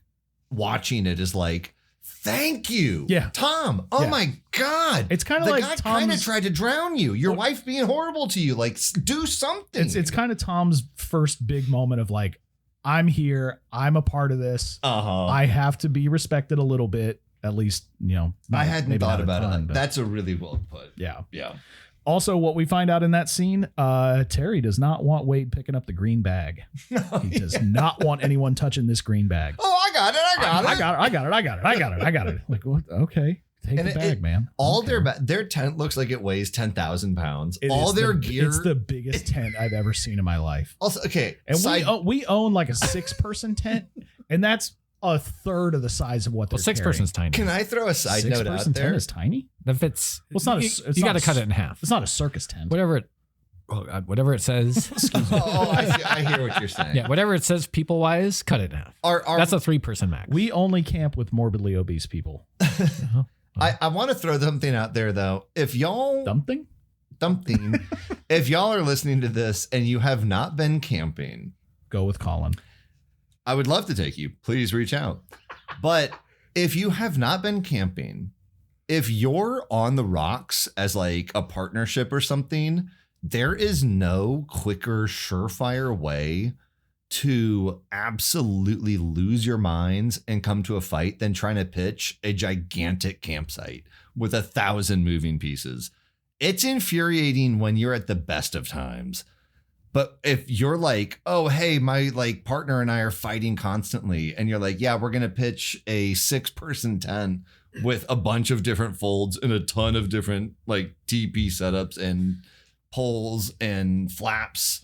watching it is like, thank you. Yeah. Tom. Oh Yeah. my God. It's kind of the like guy kind of Tom's. tried to drown you. Your wife being horrible to you. Like, do something. It's kind of Tom's first big moment of like, I'm here. I'm a part of this. I have to be respected a little bit, at least, I hadn't maybe thought not a about ton, it. but That's a really well put. yeah. Yeah. Also, what we find out in that scene, Terry does not want Wade picking up the green bag. He does not want anyone touching this green bag. Oh, I got it. I got it. Like, what? Okay. Take And the bag, man. All Okay. their tent looks like it weighs 10,000 pounds. It All is their the- gear. It's the biggest tent I've ever seen in my life. Also, okay. And side- we own like a 6-person tent, and that's a third of the size of what they're Well, 6 carrying. person's tiny. Can I throw a side note out 6-person tent there? is tiny. If it's, Well, it's not a- you, it's you not got to a cut s- it in half. It's not a circus tent. Whatever it, oh God, whatever it says. I hear what you're saying. Yeah, whatever it says people wise, cut it in half. That's a 3-person max. We only camp with morbidly obese people. I want to throw something out there though. If y'all Something? if y'all are listening to this and you have not been camping, Go with Colin. I would love to take you. Please reach out. But if you have not been camping, if you're on the rocks as like a partnership or something, there is no quicker, surefire way to absolutely lose your minds and come to a fight than trying to pitch a gigantic campsite with 1,000 moving pieces. It's infuriating when you're at the best of times. But if you're like, oh, hey, my like partner and I are fighting constantly, and you're like, yeah, we're going to pitch a 6-person tent with a bunch of different folds and a ton of different like TP setups and poles and flaps,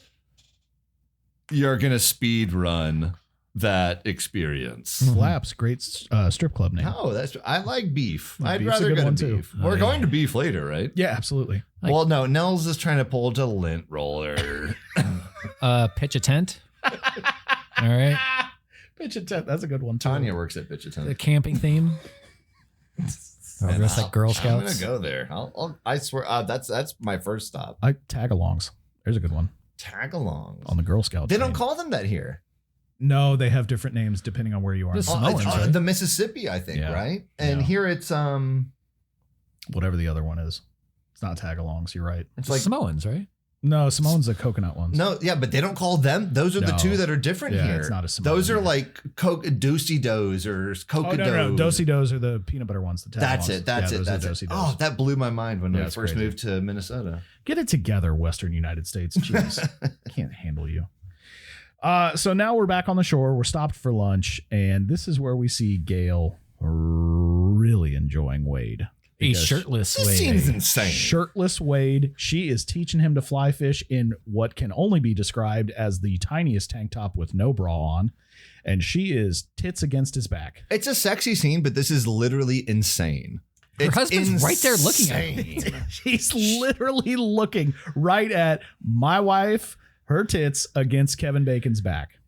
you're going to speed run that experience. Flaps, great strip club name. Oh, I like beef. Yeah, I'd beef's a rather good go one, to too. beef. We're going to beef later, right? Yeah, absolutely. Well, no, Nels is trying to pull to lint roller. Pitch a tent. All right. Pitch a tent. That's a good one, too. Tanya works at Pitch a The Tent. camping theme. And Dress like Girl I'm Scouts. gonna go there. I swear, that's my first stop. Tag-alongs. There's a good one. Tag-alongs. On the Girl Scouts. They don't team. call them that here. No, they have different names depending on where you are. This- in Oh, Samoans, it's right? the Mississippi, I think, Yeah. right? And Yeah. here it's Whatever the other one is. It's not tag-alongs. You're right. it's like Samoans, right? No, Samoan's the coconut ones. no, yeah, but they don't call them. Those are the No. two that are different Yeah, here. it's not a Samoan Those are here. like Doocy Does or Oh, Coca no. Dosey Does are the peanut butter ones. The That's tag-alongs. it. That's Yeah, it. those are That's it. Dosey Does. Oh, that blew my mind when Yeah, I it's first crazy. moved to Minnesota. Get it together, Western United States. Jeez. Can't handle you. So now we're back on the shore. We're stopped for lunch, and this is where we see Gail really enjoying Wade. A Because shirtless This way. scene is insane. Shirtless Wade. She is teaching him to fly fish in what can only be described as the tiniest tank top with no bra on. And she is tits against his back. It's a sexy scene, but this is literally insane. Her It's husband's right there looking at him. insane. She's literally looking right at my wife, her tits against Kevin Bacon's back.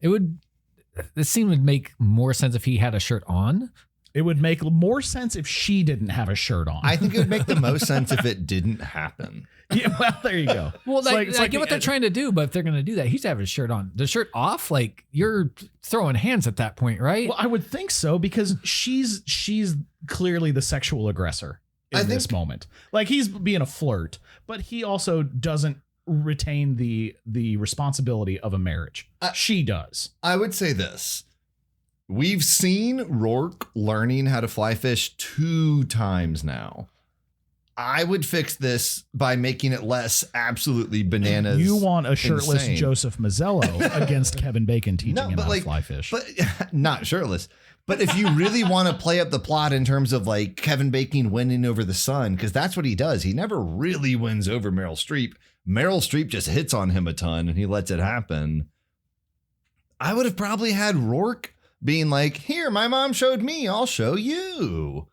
This scene would make more sense if he had a shirt on. It would make more sense if she didn't have a shirt on. I think it would make the most sense if it didn't happen. Yeah, well, there you go. Well, It's like, it's I get what the- they're trying to do, but if they're going to do that, he's to have his shirt on. The shirt off, like you're throwing hands at that point, right? Well, I would think so because she's clearly the sexual aggressor in this moment. Like he's being a flirt, but he also doesn't retain the responsibility of a marriage. She does. I would say this. We've seen Rourke learning how to fly fish 2 times now. I would fix this by making it less absolutely bananas. You want a shirtless insane. Joseph Mazzello against Kevin Bacon teaching him how to fly fish. But not shirtless. But if you really want to play up the plot in terms of like Kevin Bacon winning over the sun, because that's what he does. He never really wins over Meryl Streep. Meryl Streep just hits on him a ton and he lets it happen. I would have probably had Rourke being like, here, my mom showed me, I'll show you.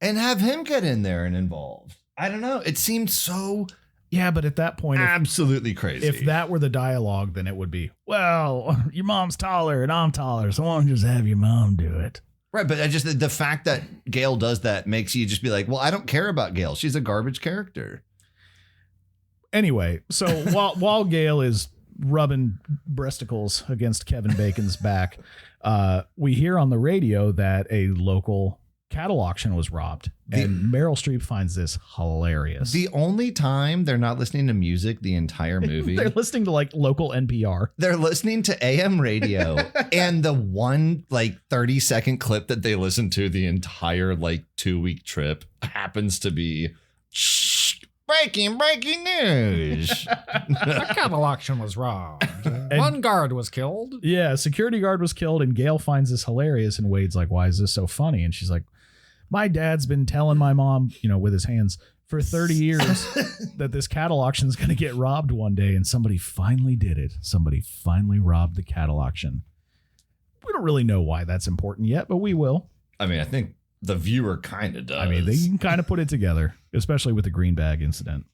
And have him get in there and involved. I don't know. It seemed so yeah, but at that point, absolutely crazy. if that were the dialogue, then it would be, well, your mom's taller and I'm taller, so why don't you just have your mom do it? Right, but I just the fact that Gail does that makes you just be like, well, I don't care about Gail. She's a garbage character. Anyway, so while Gail is rubbing breasticles against Kevin Bacon's back, we hear on the radio that a local cattle auction was robbed, and Meryl Streep finds this hilarious. The only time they're not listening to music the entire movie, They're listening to like local NPR. they're listening to AM radio, and the one like 30-second clip that they listen to the entire like 2-week trip happens to be breaking news. A cattle auction was robbed. One guard was killed. Yeah, security guard was killed, and Gail finds this hilarious, and Wade's like, why is this so funny? And she's like, my dad's been telling my mom, with his hands for 30 years that this cattle auction is going to get robbed one day, and somebody finally did it. Somebody finally robbed the cattle auction. We don't really know why that's important yet, but we will. I mean, I think the viewer kind of does. I mean, they can kind of put it together, especially with the green bag incident.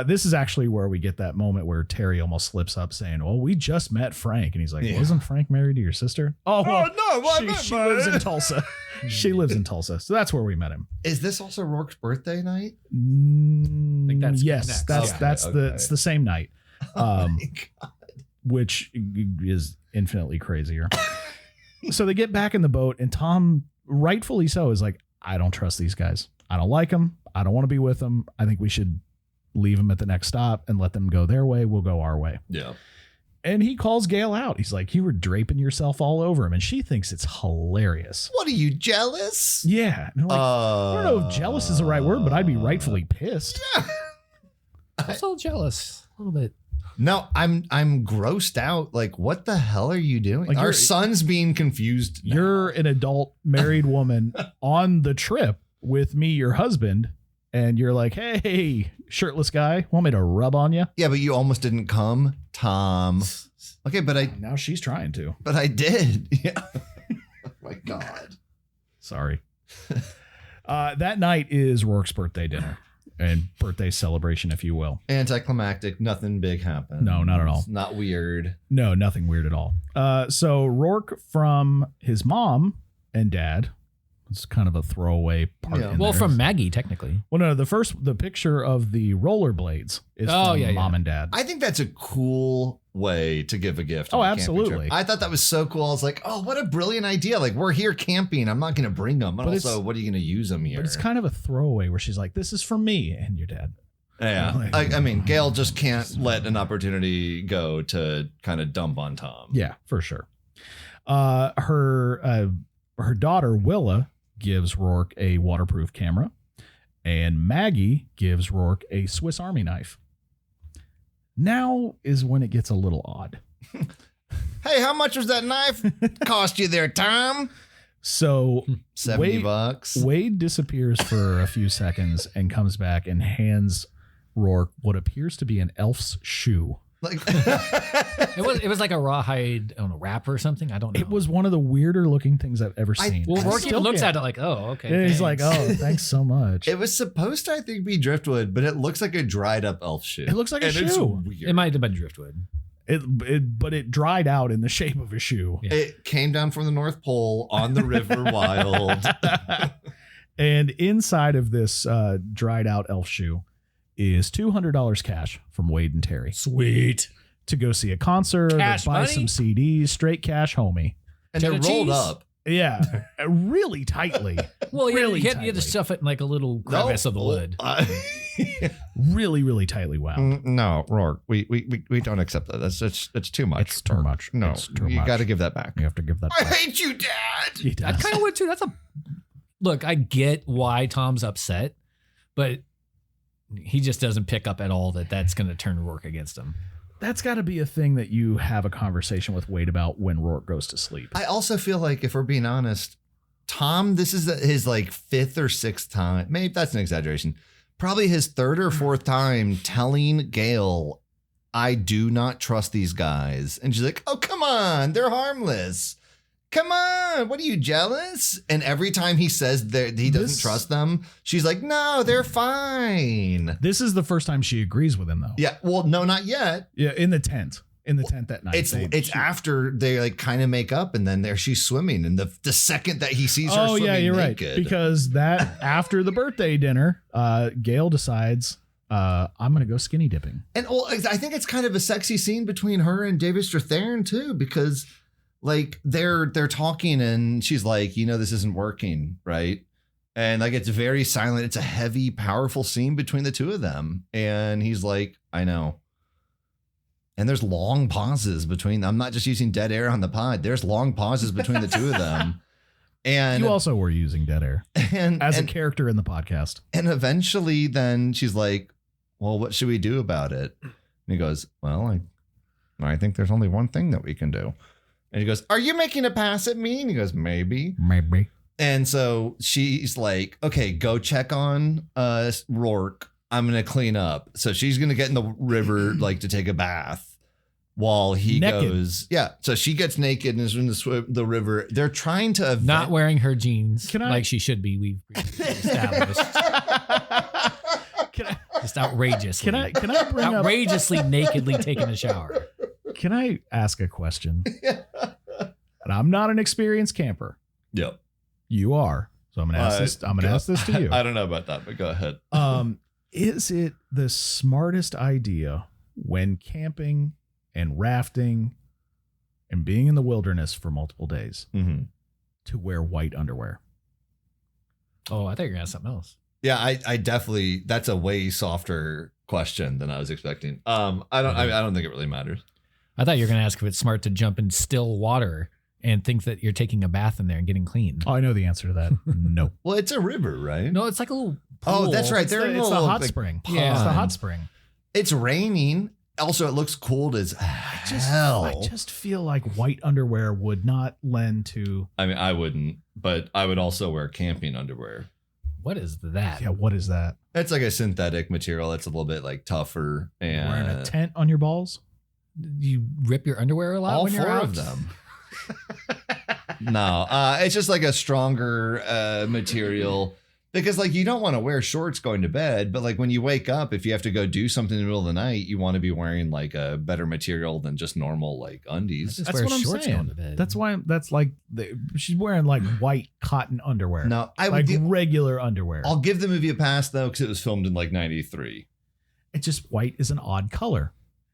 This is actually where we get that moment where Terry almost slips up saying, well, we just met Frank. And he's like, wasn't Frank married to your sister? Oh, well, no, she lives in Tulsa. She lives in Tulsa. So that's where we met him. Is this also Rourke's birthday night? I think that's yes, next. that's Okay. it's the same night, Oh my God. which is infinitely crazier. So they get back in the boat, and Tom, rightfully so, is like, I don't trust these guys. I don't like them. I don't want to be with them. I think we should leave them at the next stop and let them go their way. We'll go our way. Yeah. And he calls Gail out. He's like, you were draping yourself all over him. And she thinks it's hilarious. What are you, jealous? Yeah. And like, I don't know if jealous is the right word, but I'd be rightfully pissed. I'm so jealous. A little bit. No, I'm grossed out. Like, what the hell are you doing? Like, Our you're- son's being confused. now. You're an adult married woman on the trip with me, your husband, and you're like, hey, shirtless guy, want me to rub on you? Yeah, but you almost didn't come, Tom. Okay, but Now she's trying to. I did. Yeah. Oh my God. Sorry. That night is Rourke's birthday dinner and birthday celebration, if you will. Anticlimactic. Nothing big happened. No, not at all. It's not weird. No, nothing weird at all. So Rourke from his mom and dad. It's kind of a throwaway part. Yeah. In Well, there. from Maggie, technically. Well, no, the picture of the rollerblades is Oh, from yeah, mom yeah. and dad. I think that's a cool way to give a gift. Oh, on a camping trip. absolutely. I thought that was so cool. I was like, oh, what a brilliant idea. Like, we're here camping. I'm not going to bring them. But But it's- also, what are you going to use them here? But it's kind of a throwaway where she's like, this is for me and your dad. Yeah. I mean, Gail just can't let an opportunity go to kind of dump on Tom. Yeah, for sure. Her daughter, Willa, gives Rourke a waterproof camera, and Maggie gives Rourke a Swiss Army knife. Now is when it gets a little odd. Hey, how much was that knife cost you there, Tom? So 70 bucks. Wade disappears for a few seconds and comes back and hands Rourke what appears to be an elf's shoe. Like, It was like a rawhide, I don't know, wrap or something. I don't know. It was one of the weirder looking things I've ever seen. Well, I Rourke still even looks can't- at it like, oh, okay. And he's like, thanks. oh, thanks so much. it was supposed to, I think, be driftwood, but it looks like a dried up elf shoe. It looks like a And it's shoe. weird. It might have been driftwood. But it dried out in the shape of a shoe. Yeah. It came down from the North Pole on the river wild. And inside of this dried out elf shoe is $200 cash from Wade and Terry Sweet. to go see a concert, Cash or buy money? some CDs, straight cash, homie. And they're Cheddar rolled cheese? up. Yeah, really tightly, Well, Really you had to tightly. stuff it in like a little crevice of the wood. really, really tightly wound. No, Rourke, we don't accept that. That's too much. It's too much. No, It's too you much. got to give that back. You have to give that. I back. hate you, Dad. He does. I kind of would too. Look, I get why Tom's upset, but he just doesn't pick up at all that that's going to turn Rourke against him. That's got to be a thing that you have a conversation with Wade about when Rourke goes to sleep. I also feel like, if we're being honest, Tom, this is his like 5th or 6th time. Maybe that's an exaggeration. Probably his 3rd or 4th time telling Gail, I do not trust these guys. And she's like, oh, come on. They're harmless. Come on. What are you, jealous? And every time he says that he doesn't This- trust them, she's like, no, they're fine. This is the first time she agrees with him, though. Yeah. Well, no, not yet. Yeah, in the tent. in the tent that night. It's after they like kind of make up, and then there she's swimming, and the second that he sees her swimming you're naked. right. Because that after the birthday dinner, Gail decides I'm gonna go skinny dipping. And well, I think it's kind of a sexy scene between her and David Strathairn too, because like they're talking, and she's like, this isn't working, right? And like it's very silent. It's a heavy, powerful scene between the two of them, and he's like, I know. And there's long pauses between them. I'm not just using dead air on the pod. There's long pauses between the two of them. And you also were using dead air as a character in the podcast. And eventually then she's like, well, what should we do about it? And he goes, well, I think there's only one thing that we can do. And he goes, are you making a pass at me? And he goes, maybe. And so she's like, okay, go check on Rourke. I'm going to clean up. So she's going to get in the river like to take a bath while he goes. Yeah. So she gets naked and is in the river. They're trying to not wearing her jeans like she should be. We've established. Just outrageously. Can I bring outrageously nakedly taking a shower? Can I ask a question? And I'm not an experienced camper. Yep. You are. So I'm going to ask this. I'm going to ask this to you. I don't know about that, but go ahead. Is it the smartest idea when camping and rafting and being in the wilderness for multiple days to wear white underwear? Oh, I thought you were going to ask something else. Yeah, I definitely, that's a way softer question than I was expecting. I don't think it really matters. I thought you were going to ask if it's smart to jump in still water and think that you're taking a bath in there and getting clean. Oh, I know the answer to that. No. Well, it's a river, right? No, it's like a little pool. Oh, that's right. It's the hot spring. Yeah, it's the hot spring. It's raining. Also, it looks cold as hell. I just feel like white underwear would not lend to. I mean, I wouldn't, but I would also wear camping underwear. What is that? Yeah, what is that? It's like a synthetic material. It's a little bit like tougher. And wearing a tent on your balls? You rip your underwear a lot all when you're four out? of them. No, it's just like a stronger material. Because like you don't want to wear shorts going to bed, but like when you wake up, if you have to go do something in the middle of the night, you want to be wearing like a better material than just normal like undies. Just That's wear what I'm shorts saying. going to bed. That's why she's wearing like white cotton underwear. No, I like would regular underwear. I'll give the movie a pass though, because it was filmed in like 93. It's just white is an odd color.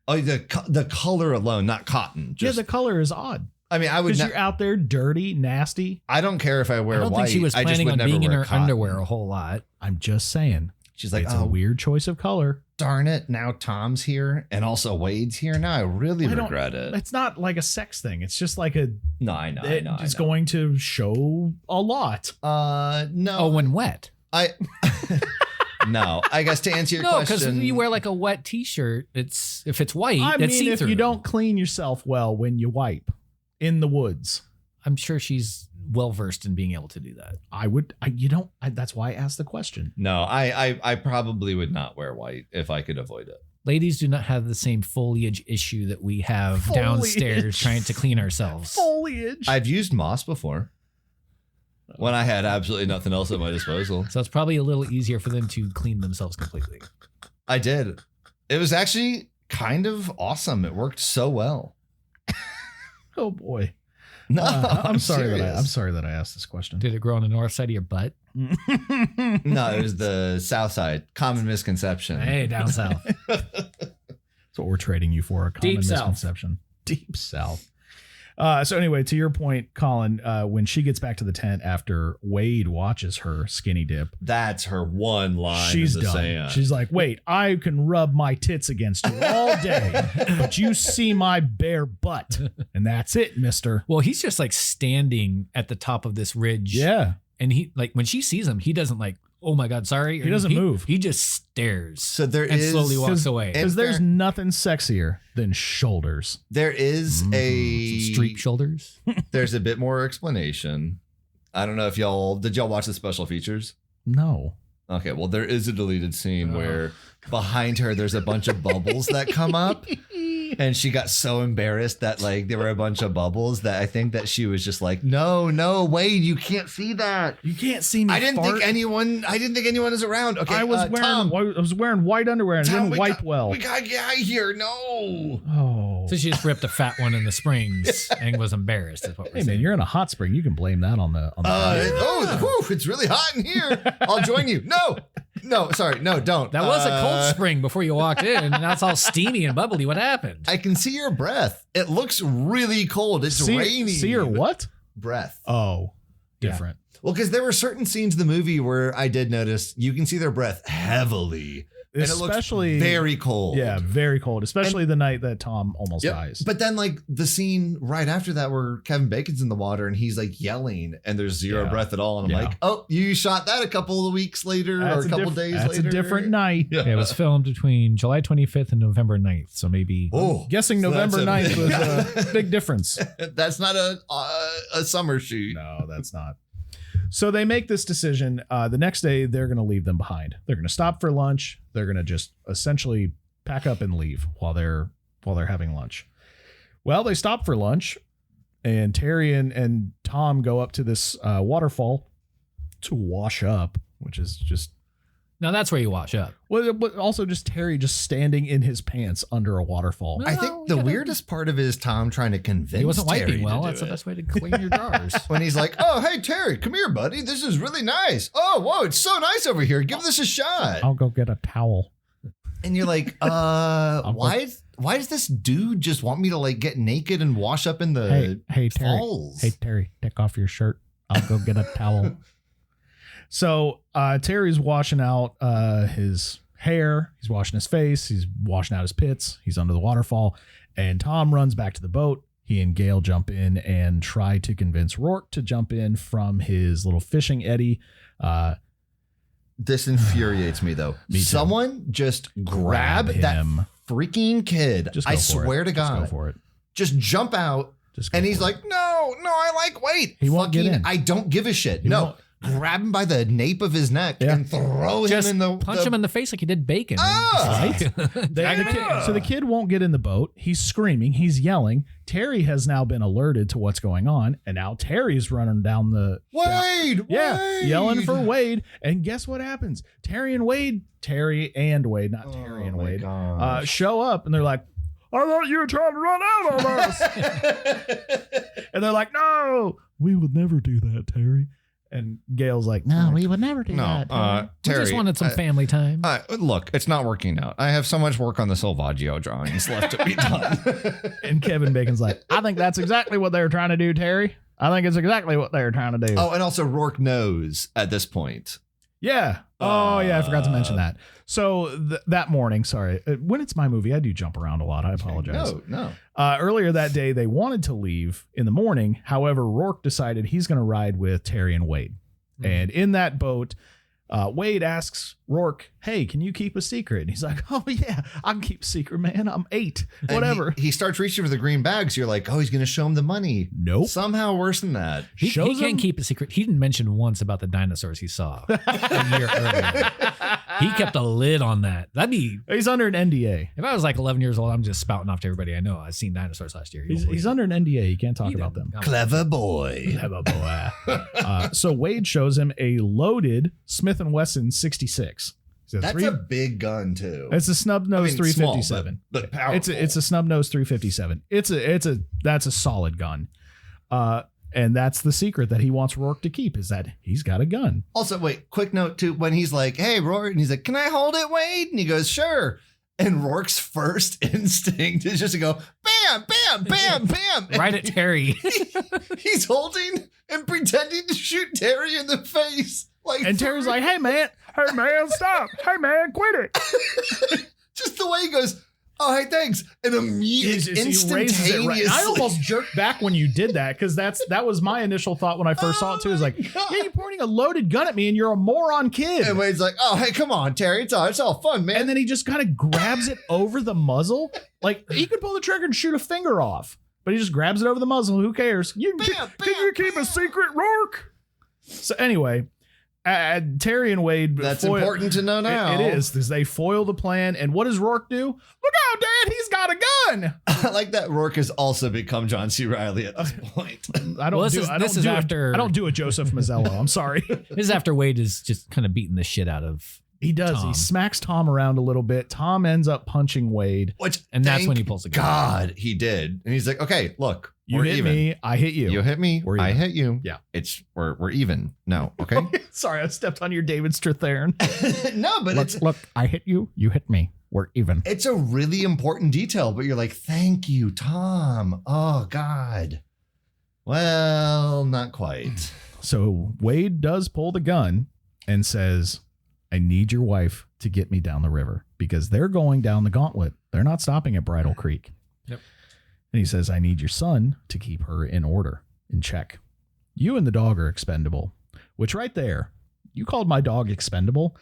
Oh, the color alone, not cotton. Yeah, the color is odd. I mean, I would. Because you're out there dirty, nasty. I don't care if I wear white. I don't think she was planning on being in her underwear a whole lot. I'm just saying. She's like, it's a weird choice of color. Darn it. Now Tom's here and also Wade's here. Now I really regret it. It's not like a sex thing. It's just like a. No, I know. It's going to show a lot. No. Oh, when wet. No, I guess to answer your question. No, because you wear like a wet t-shirt. If it's white, I it's mean, see-through. if you don't clean yourself well when you wipe in the woods. I'm sure she's well versed in being able to do that. That's why I asked the question. No, I probably would not wear white if I could avoid it. Ladies do not have the same foliage issue that we have downstairs trying to clean ourselves. Foliage. I've used moss before when I had absolutely nothing else at my disposal. So it's probably a little easier for them to clean themselves completely. I did. It was actually kind of awesome. It worked so well. Oh boy. No, I'm sorry that I asked this question. Did it grow on the north side of your butt? No, it was the south side. Common misconception. Hey, down south. That's what we're trading you for. A common Deep south. misconception. Deep south. So anyway, to your point, Colin, when she gets back to the tent after Wade watches her skinny dip, that's her one line. She's in the done. sand. She's like, wait, I can rub my tits against you all day, but you see my bare butt, and that's it, mister. Well, he's just like standing at the top of this ridge. Yeah. And he, like, when she sees him, he doesn't like, oh my God, sorry. He doesn't move. He just stares. So there and is slowly walks away. Because there's nothing sexier than shoulders. There is Some street shoulders. There's a bit more explanation. I don't know if did y'all watch the special features? No. Okay, well, there is a deleted scene where behind her there's a bunch of bubbles that come up. And she got so embarrassed that like there were a bunch of bubbles that I think that she was just like, no, Wade, you can't see that. You can't see me. I didn't think anyone is around. Okay, I was wearing white underwear and didn't wipe well. We gotta get out of here. No. Oh So she just ripped a fat one in the springs and was embarrassed. Is what we're Hey saying. man, you're in a hot spring. You can blame that on the. It's really hot in here. I'll join you. No, sorry, no, don't. That was a cold spring before you walked in, and now it's all steamy and bubbly. What happened? I can see your breath. It looks really cold. It's raining. See your what? Breath. Oh, different. Well, because there were certain scenes in the movie where I did notice you can see their breath heavily. And Especially it looks very cold. Yeah, very cold. Especially the night that Tom almost dies. But then like the scene right after that where Kevin Bacon's in the water and he's like yelling and there's zero breath at all. And I'm like, oh, you shot that a couple of weeks later or a couple days later. That's a different night. Yeah, it was filmed between July 25th and November 9th. So maybe. I'm guessing November 9th was a big difference. That's not a summer shoot. No, that's not. So they make this decision. The next day, they're going to leave them behind. They're going to stop for lunch. They're going to just essentially pack up and leave while they're having lunch. Well, they stop for lunch, and Terry and Tom go up to this waterfall to wash up, which is just. Now that's where you wash up. Well, but also just Terry just standing in his pants under a waterfall. I think the weirdest part of it is Tom trying to convince he wasn't Terry wiping well. to do That's the it. best way to clean your drawers. When he's like, oh, hey, Terry, come here, buddy. This is really nice. Oh, whoa, it's so nice over here. Give this a shot. I'll go get a towel. And you're like, why does this dude just want me to like get naked and wash up in the Hey, Terry. falls? Hey, Terry, take off your shirt. I'll go get a towel. So Terry's washing out his hair. He's washing his face. He's washing out his pits. He's under the waterfall. And Tom runs back to the boat. He and Gail jump in and try to convince Rourke to jump in from his little fishing eddy. This infuriates me, though. Me too. Someone just grab that him. freaking kid. Just go I for swear it. to God. Just go for it. Just jump out. Just go And he's for it. like, no, I like weight. He won't get in. I don't give a shit. He No. won't. Grab him by the nape of his neck and throw Just him in the punch him in the face like you did Bacon. Ah! So the kid won't get in the boat. He's screaming. He's yelling. Terry has now been alerted to what's going on. And now Terry's running down the... Wade! yelling for Wade. And guess what happens? Terry and Wade, show up. And they're like, I thought you were trying to run out on us. And they're like, no, we would never do that, Terry. And Gail's like, no, we would never do that. We Terry, just wanted some family time. look, it's not working out. I have so much work on the Selvaggio drawings left to be done. And Kevin Bacon's like, I think that's exactly what they were trying to do, Terry. I think it's exactly what they were trying to do. Oh, and also Rourke knows at this point. Yeah. Oh, yeah. I forgot to mention that. So that morning, sorry, when it's my movie, I do jump around a lot. I apologize. No. Earlier that day, they wanted to leave in the morning. However, Rourke decided he's going to ride with Terry and Wade. And in that boat, Wade asks Rourke, hey, can you keep a secret? And he's like, oh, yeah, I can keep a secret, man. I'm 8. Whatever. He starts reaching for the green bags. You're like, oh, he's going to show him the money. Nope. Somehow worse than that. He can't keep a secret. He didn't mention once about the dinosaurs he saw a year earlier. He kept a lid on that. He's under an NDA. If I was like 11 years old, I'm just spouting off to everybody I know. I've seen dinosaurs last year. He's under an NDA. He can't talk about them. Clever boy. Clever boy. So Wade shows him a loaded Smith & Wesson 66. That's a big gun too. It's a snub nose 357. Small, but powerful. It's a snub nose 357. That's a solid gun. And that's the secret that he wants Rourke to keep, is that he's got a gun. Also, wait, quick note too, when he's like, hey, Rourke, and he's like, can I hold it, Wade? And he goes, sure. And Rourke's first instinct is just to go, bam, bam, bam, bam. Right at Terry. He's holding and pretending to shoot Terry in the face. And Terry's like, hey, man, stop. Hey, man, quit it. Just the way he goes, oh, hey, thanks. And immediately, instantaneously. I almost jerked back when you did that, because that was my initial thought when I first saw it too. Is like, yeah, you're pointing a loaded gun at me and you're a moron kid. And Wade's like, oh, hey, come on, Terry. It's all fun, man. And then he just kind of grabs it over the muzzle. Like, he could pull the trigger and shoot a finger off, but he just grabs it over the muzzle. Who cares? Can you keep a secret, Rourke? So anyway, Terry and Wade. That's important to know now. It is, because they foil the plan. And what does Rourke do? Look out, Dad, he's got a gun. I like that Rourke has also become John C. Reilly at this point. I don't do a Joseph Mazzello. I'm sorry. This is after Wade is just kind of beating the shit out of He does. Tom. He smacks Tom around a little bit. Tom ends up punching Wade. And that's when he pulls the gun. God, he did. And he's like, okay, look, You we're hit even. me. I hit you. You hit me. We're I even. hit you. Yeah. We're even. No. Okay. Sorry, I stepped on your David Strathairn. No, but Look, I hit you. You hit me. We're even. it's a really important detail, but you're like, thank you, Tom. Oh, God. Well, not quite. So Wade does pull the gun and says, I need your wife to get me down the river because they're going down the gauntlet. They're not stopping at Bridle Creek. Yep. And he says, I need your son to keep her in order, in check. You and the dog are expendable, which right there, you called my dog expendable.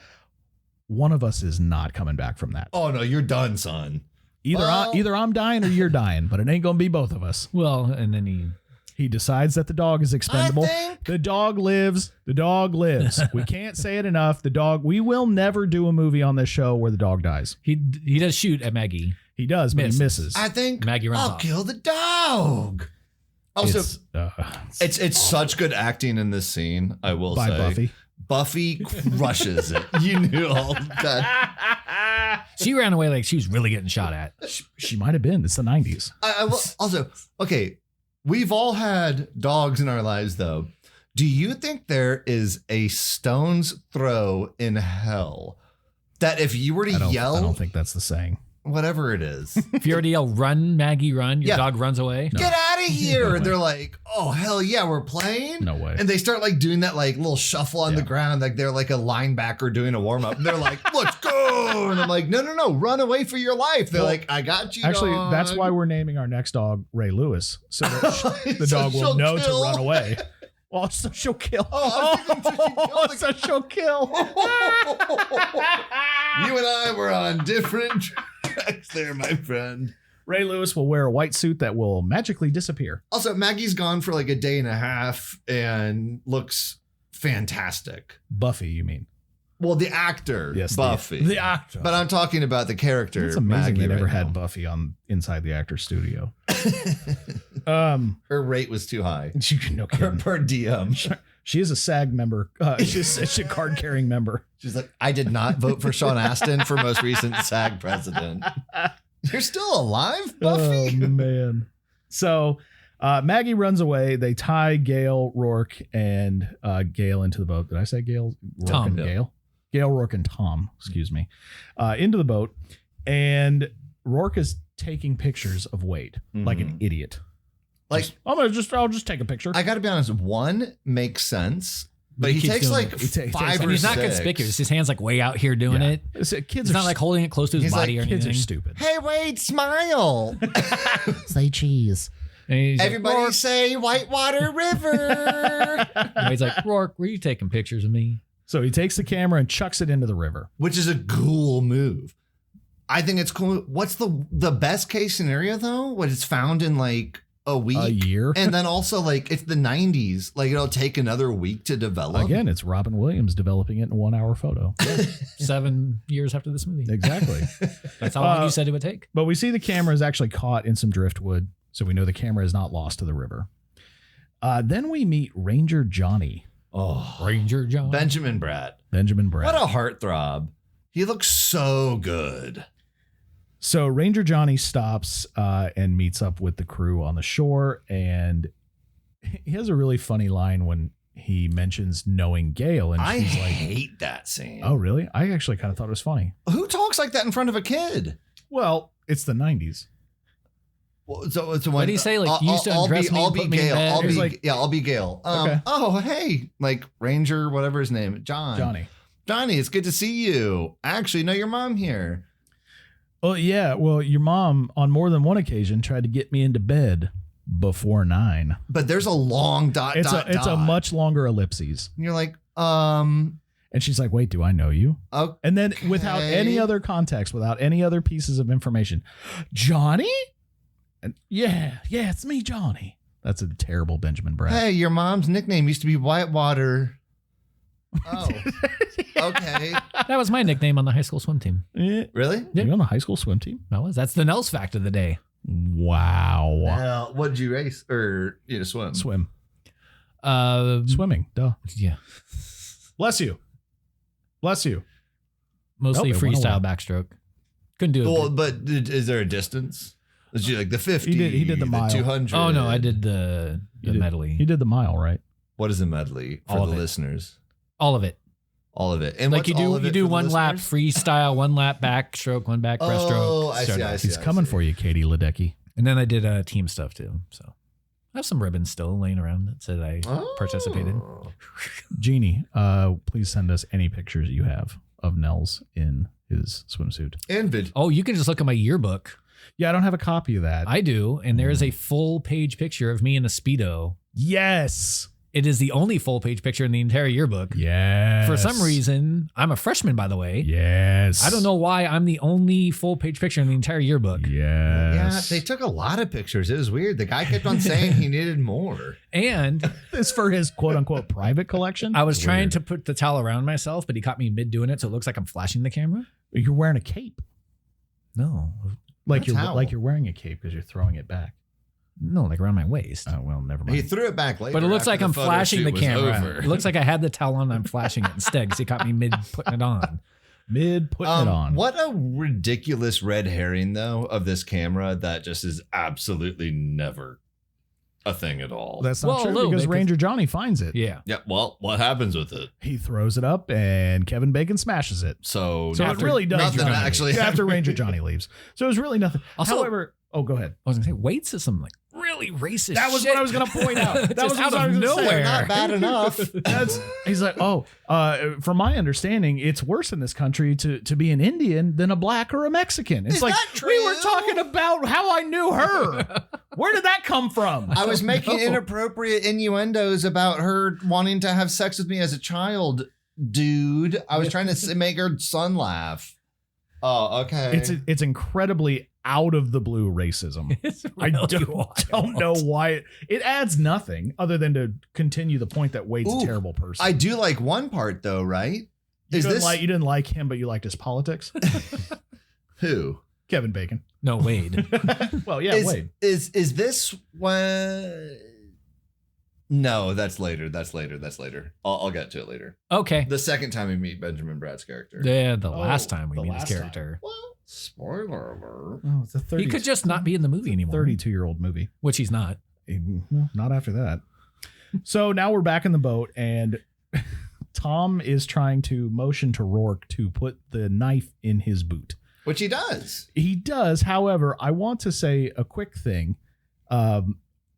One of us is not coming back from that. Oh, no, you're done, son. Either I'm dying or you're dying, but it ain't going to be both of us. Well, and then He decides that the dog is expendable. I think- The dog lives. The dog lives. We can't say it enough. The dog. We will never do a movie on this show where the dog dies. he does shoot at Maggie. He does, but Misses. he misses. I think Maggie runs I'll off. kill the dog. Also, it's such good acting in this scene, I will by say. Buffy. Buffy crushes it. You knew all that. She ran away like she was really getting shot at. She might have been. It's the 90s. I will, also, okay, we've all had dogs in our lives, though. Do you think there is a stone's throw in hell that if you were to I yell, don't think that's the saying. whatever it is, If you already yell, run, Maggie, run, your Yeah. dog runs away. No. get out of here. No And way. they're like, oh, hell yeah, we're playing. No way. And they start like doing that like little shuffle on the Yeah. ground, like they're like a linebacker doing a warm up. And they're like, let's go. And I'm like, no, run away for your life. They're Well, like, I got you. Actually, dog. that's why we're naming our next dog Ray Lewis, so that the So dog will she'll know kill. to run away. Oh, so she'll kill. Oh, I was thinking so she'd kill the- so she'll kill. You and I were on different tracks there, my friend. Ray Lewis will wear a white suit that will magically disappear. Also, Maggie's gone for like a day and a half and looks fantastic. Buffy, you mean? Well, the actor, Yes, Buffy. the actor. But I'm talking about the character. It's amazing Maggie they never right had now. Buffy on inside the actor's studio. Her rate was too high. No Per, kidding. per DM. She is a SAG member. She's a card carrying member. She's like, I did not vote for Sean Astin for most recent SAG president. You're still alive, Buffy? Oh man. So Maggie runs away. They tie Gail, Rourke, and Gail into the boat. Did I say Gail? Rourke Tom. and Gail? Gail, Rourke, and Tom, excuse me, into the boat. And Rourke is taking pictures of Wade like an idiot. Like, I'll just take a picture. I got to be honest, one makes sense, but he keeps takes doing like it. He takes- five And or he's not six. conspicuous. His hand's like way out here doing Yeah. it. Kids He's are not like holding it close to his He's body like, or kids anything. are stupid. Hey, Wade, smile. Say cheese. And he's like, Everybody Rourke. say Whitewater River. And he's like, Rourke, were you taking pictures of me? So he takes the camera and chucks it into the river. Which is a cool move. I think it's cool. What's the best case scenario though? When it's found in like a week, A year. and then also like it's the 90s, like it'll take another week to develop. Again, it's Robin Williams developing it in a 1 hour photo. 7 years after this movie. Exactly. That's how long you said it would take. But we see the camera is actually caught in some driftwood, so we know the camera is not lost to the river. Then we meet Ranger Johnny, Oh, Ranger John. Benjamin Bratt. Benjamin Bratt. What a heartthrob. He looks so good. So Ranger Johnny stops and meets up with the crew on the shore, and he has a really funny line when he mentions knowing Gail, and I she's like, hate that scene. "Oh, really?" I actually kind of thought it was funny. Who talks like that in front of a kid? Well, it's the 90s. Well, so when, What did he say? Like, you used to undress me I'll and be put me in Gail. bed? I'll He's be like- I'll be Gail. Okay. Oh, hey, like Ranger, whatever his name, Johnny, it's good to see you. I actually know your mom here. Well, yeah. Well, your mom on more than one occasion tried to get me into bed before 9. But there's a long dot. It's dot. a much longer ellipses. And you're like, And she's like, "Wait, do I know you?" okay. And then without any Okay. other context, without any other pieces of information, Johnny? And yeah, it's me, Johnny. That's a terrible Benjamin Bratt. Hey, your mom's nickname used to be Whitewater. Oh, okay. That was my nickname on the high school swim team. Eh, Really? you on the high school swim team? That was. That's the Nels fact of the day. Wow. Well, what did you race or swim? Swim. Uh, Swimming. Duh. yeah. Bless you. Bless you. Mostly Nope, it went freestyle away. backstroke. Couldn't do it. Well, but is there a distance? Is it like the 50? He did the mile. 200. Oh no, I did the medley. He did the mile, right? What is a medley for All the of it. listeners? All of it. All of it. And Like what's you all of do it you do for the one lap listeners? freestyle, one lap backstroke, one back breaststroke. Oh, I see. I see. He's coming for you, Katie Ledecky. And then I did team stuff too. So I have some ribbons still laying around that said I participated. Oh. Jeannie, please send us any pictures you have of Nels in his swimsuit. And vid. Oh, you can just look at my yearbook. Yeah, I don't have a copy of that. I do, and there is a full page picture of me in a Speedo. Yes. It is the only full page picture in the entire yearbook. Yes. For some reason, I'm a freshman, by the way. Yes. I don't know why I'm the only full page picture in the entire yearbook. Yes. Yeah, they took a lot of pictures. It was weird. The guy kept on saying he needed more. And This for his quote unquote private collection. I was trying to put the towel around myself, but he caught me mid doing it, so it looks like I'm flashing the camera. You're wearing a cape. No. Like That's how. you're wearing a cape because you're throwing it back. No, like around my waist. Oh well, never mind. He threw it back later. But it looks after like the I'm photo flashing shoot the was camera. over. It looks like I had the towel on and I'm flashing it instead because he caught me mid putting it on. Mid putting it on. What a ridiculous red herring, though, of this camera that just is absolutely never a thing at all. That's not Well, a true little because bit, 'cause- Ranger Johnny finds it. Yeah. Yeah, well, what happens with it? He throws it up and Kevin Bacon smashes it. So So After- it really does nothing nothing. actually after happened. Ranger Johnny leaves. So it was really nothing. Also- However, go ahead. I was gonna say weights is some like really racist. That was shit. what I was going to point out. That Just was out what I of was gonna say. nowhere. Not bad enough. He's like, from my understanding, it's worse in this country to be an Indian than a black or a Mexican. It's Is like, that we were true? talking about how I knew her. Where did that come from? I was making inappropriate innuendos about her wanting to have sex with me as a child, dude. I was trying to make her son laugh. Oh, okay. It's incredibly out of the blue racism. It's I really don't know why it adds nothing other than to continue the point that Wade's Ooh, a terrible person. I do like one part though, right? you didn't like him, but you liked his politics. Who? Kevin Bacon. No, Wade. Well, yeah, Wade. Is this when? No, that's later. That's later. I'll get to it later. Okay. The second time we meet Benjamin Bratt's character. Yeah, the last time we the meet his last time. character. Well, spoiler alert. Oh, it's a 30, He could just not be in the movie anymore. 32-year-old movie. Which he's not. Well, not after that. So now we're back in the boat, and Tom is trying to motion to Rourke to put the knife in his boot. Which he does. He does. However, I want to say a quick thing.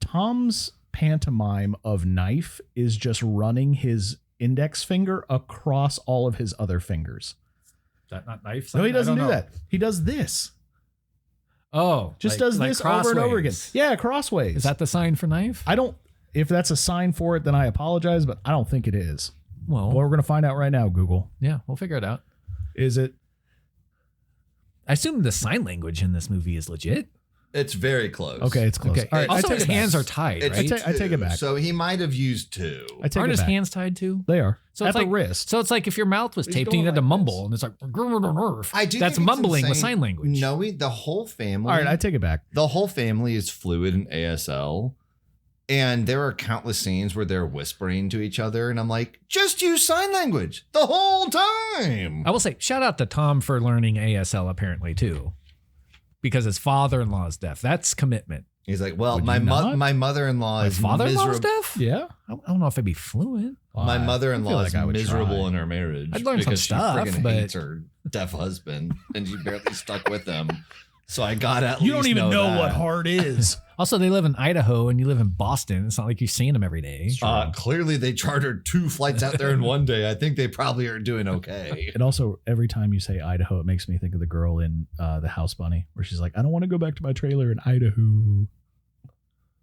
Tom's pantomime of knife is just running his index finger across all of his other fingers. Is that not knife? No, he doesn't I do don't know. that. He does this. Oh. Just like- does like this over and over again. crossways. Yeah, crossways. Is that the sign for knife? If that's a sign for it, then I apologize, but I don't think it is. Well, Well, we're going to find out right now, Google. yeah, we'll figure it out. Is it? I assume the sign language in this movie is legit. It's very close. Okay, it's close. Okay. All right, I Also, take his it back. hands are tied, It's right? I take it back. So he might have used two. I take Aren't it his back. hands tied too? They are. So At it's the like- wrist. So it's like if your mouth was He's taped and you going had to like mumble, this. and it's like I do. that's think it's mumbling with insane. sign language. No, the whole family. All right, I take it back. The whole family is fluid in ASL. And there are countless scenes where they're whispering to each other. And I'm like, just use sign language the whole time. I will say, shout out to Tom for learning ASL apparently too, because his father-in-law is deaf. That's commitment. He's like, well, Would my you not? my mother-in-law My is father-in-law is miserable. deaf? Yeah. I don't know if I'd be fluent. My I mother-in-law feel is like I would miserable try. in her marriage I'd learn some because stuff, she friggin' but- hates her deaf husband and she barely stuck with him. So I got at You least don't even know that. what hard is. Also, they live in Idaho and you live in Boston. It's not like you're seeing them every day. Clearly, they chartered 2 flights out there in one day. I think they probably are doing okay. And also, every time you say Idaho, it makes me think of the girl in The House Bunny, where she's like, I don't want to go back to my trailer in Idaho.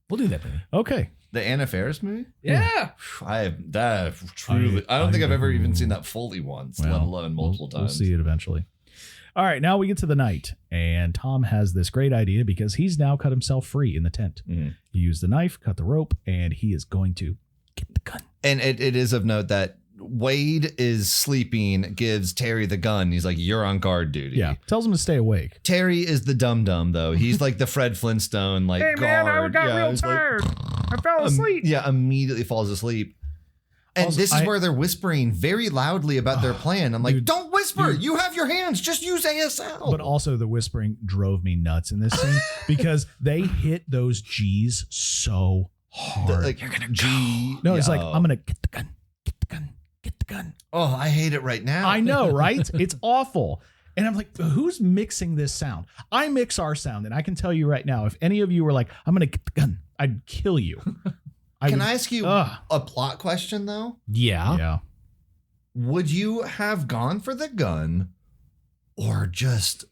We'll do that, baby. Okay. The Anna Faris movie? Yeah. I have that truly. I don't think I've ever even seen that fully once, let Well, alone multiple We'll times. see it eventually. All right, now we get to the night, and Tom has this great idea because he's now cut himself free in the tent. Mhm. He used the knife, cut the rope, and he is going to get the gun. And it is of note that Wade is sleeping, gives Terry the gun. He's like, "You're on guard duty." Yeah, tells him to stay awake. Terry is the dum dum though. He's like the Fred Flintstone, like guard. Yeah, he's like, I fell yeah, immediately falls asleep. And Also, this is where they're whispering very loudly about their plan. I'm like, dude, don't whisper. dude. You have your hands. Just use ASL. But also the whispering drove me nuts in this scene because they hit those G's so hard. You're gonna G. No, it's like, I'm going to get the gun, get the gun, get the gun. Oh, I hate it right now. I know, right? It's awful. And I'm like, who's mixing this sound? I mix our sound. And I can tell you right now, if any of you were like, I'm going to get the gun, I'd kill you. Can I ask you a plot question, though? Yeah. Would you have gone for the gun or just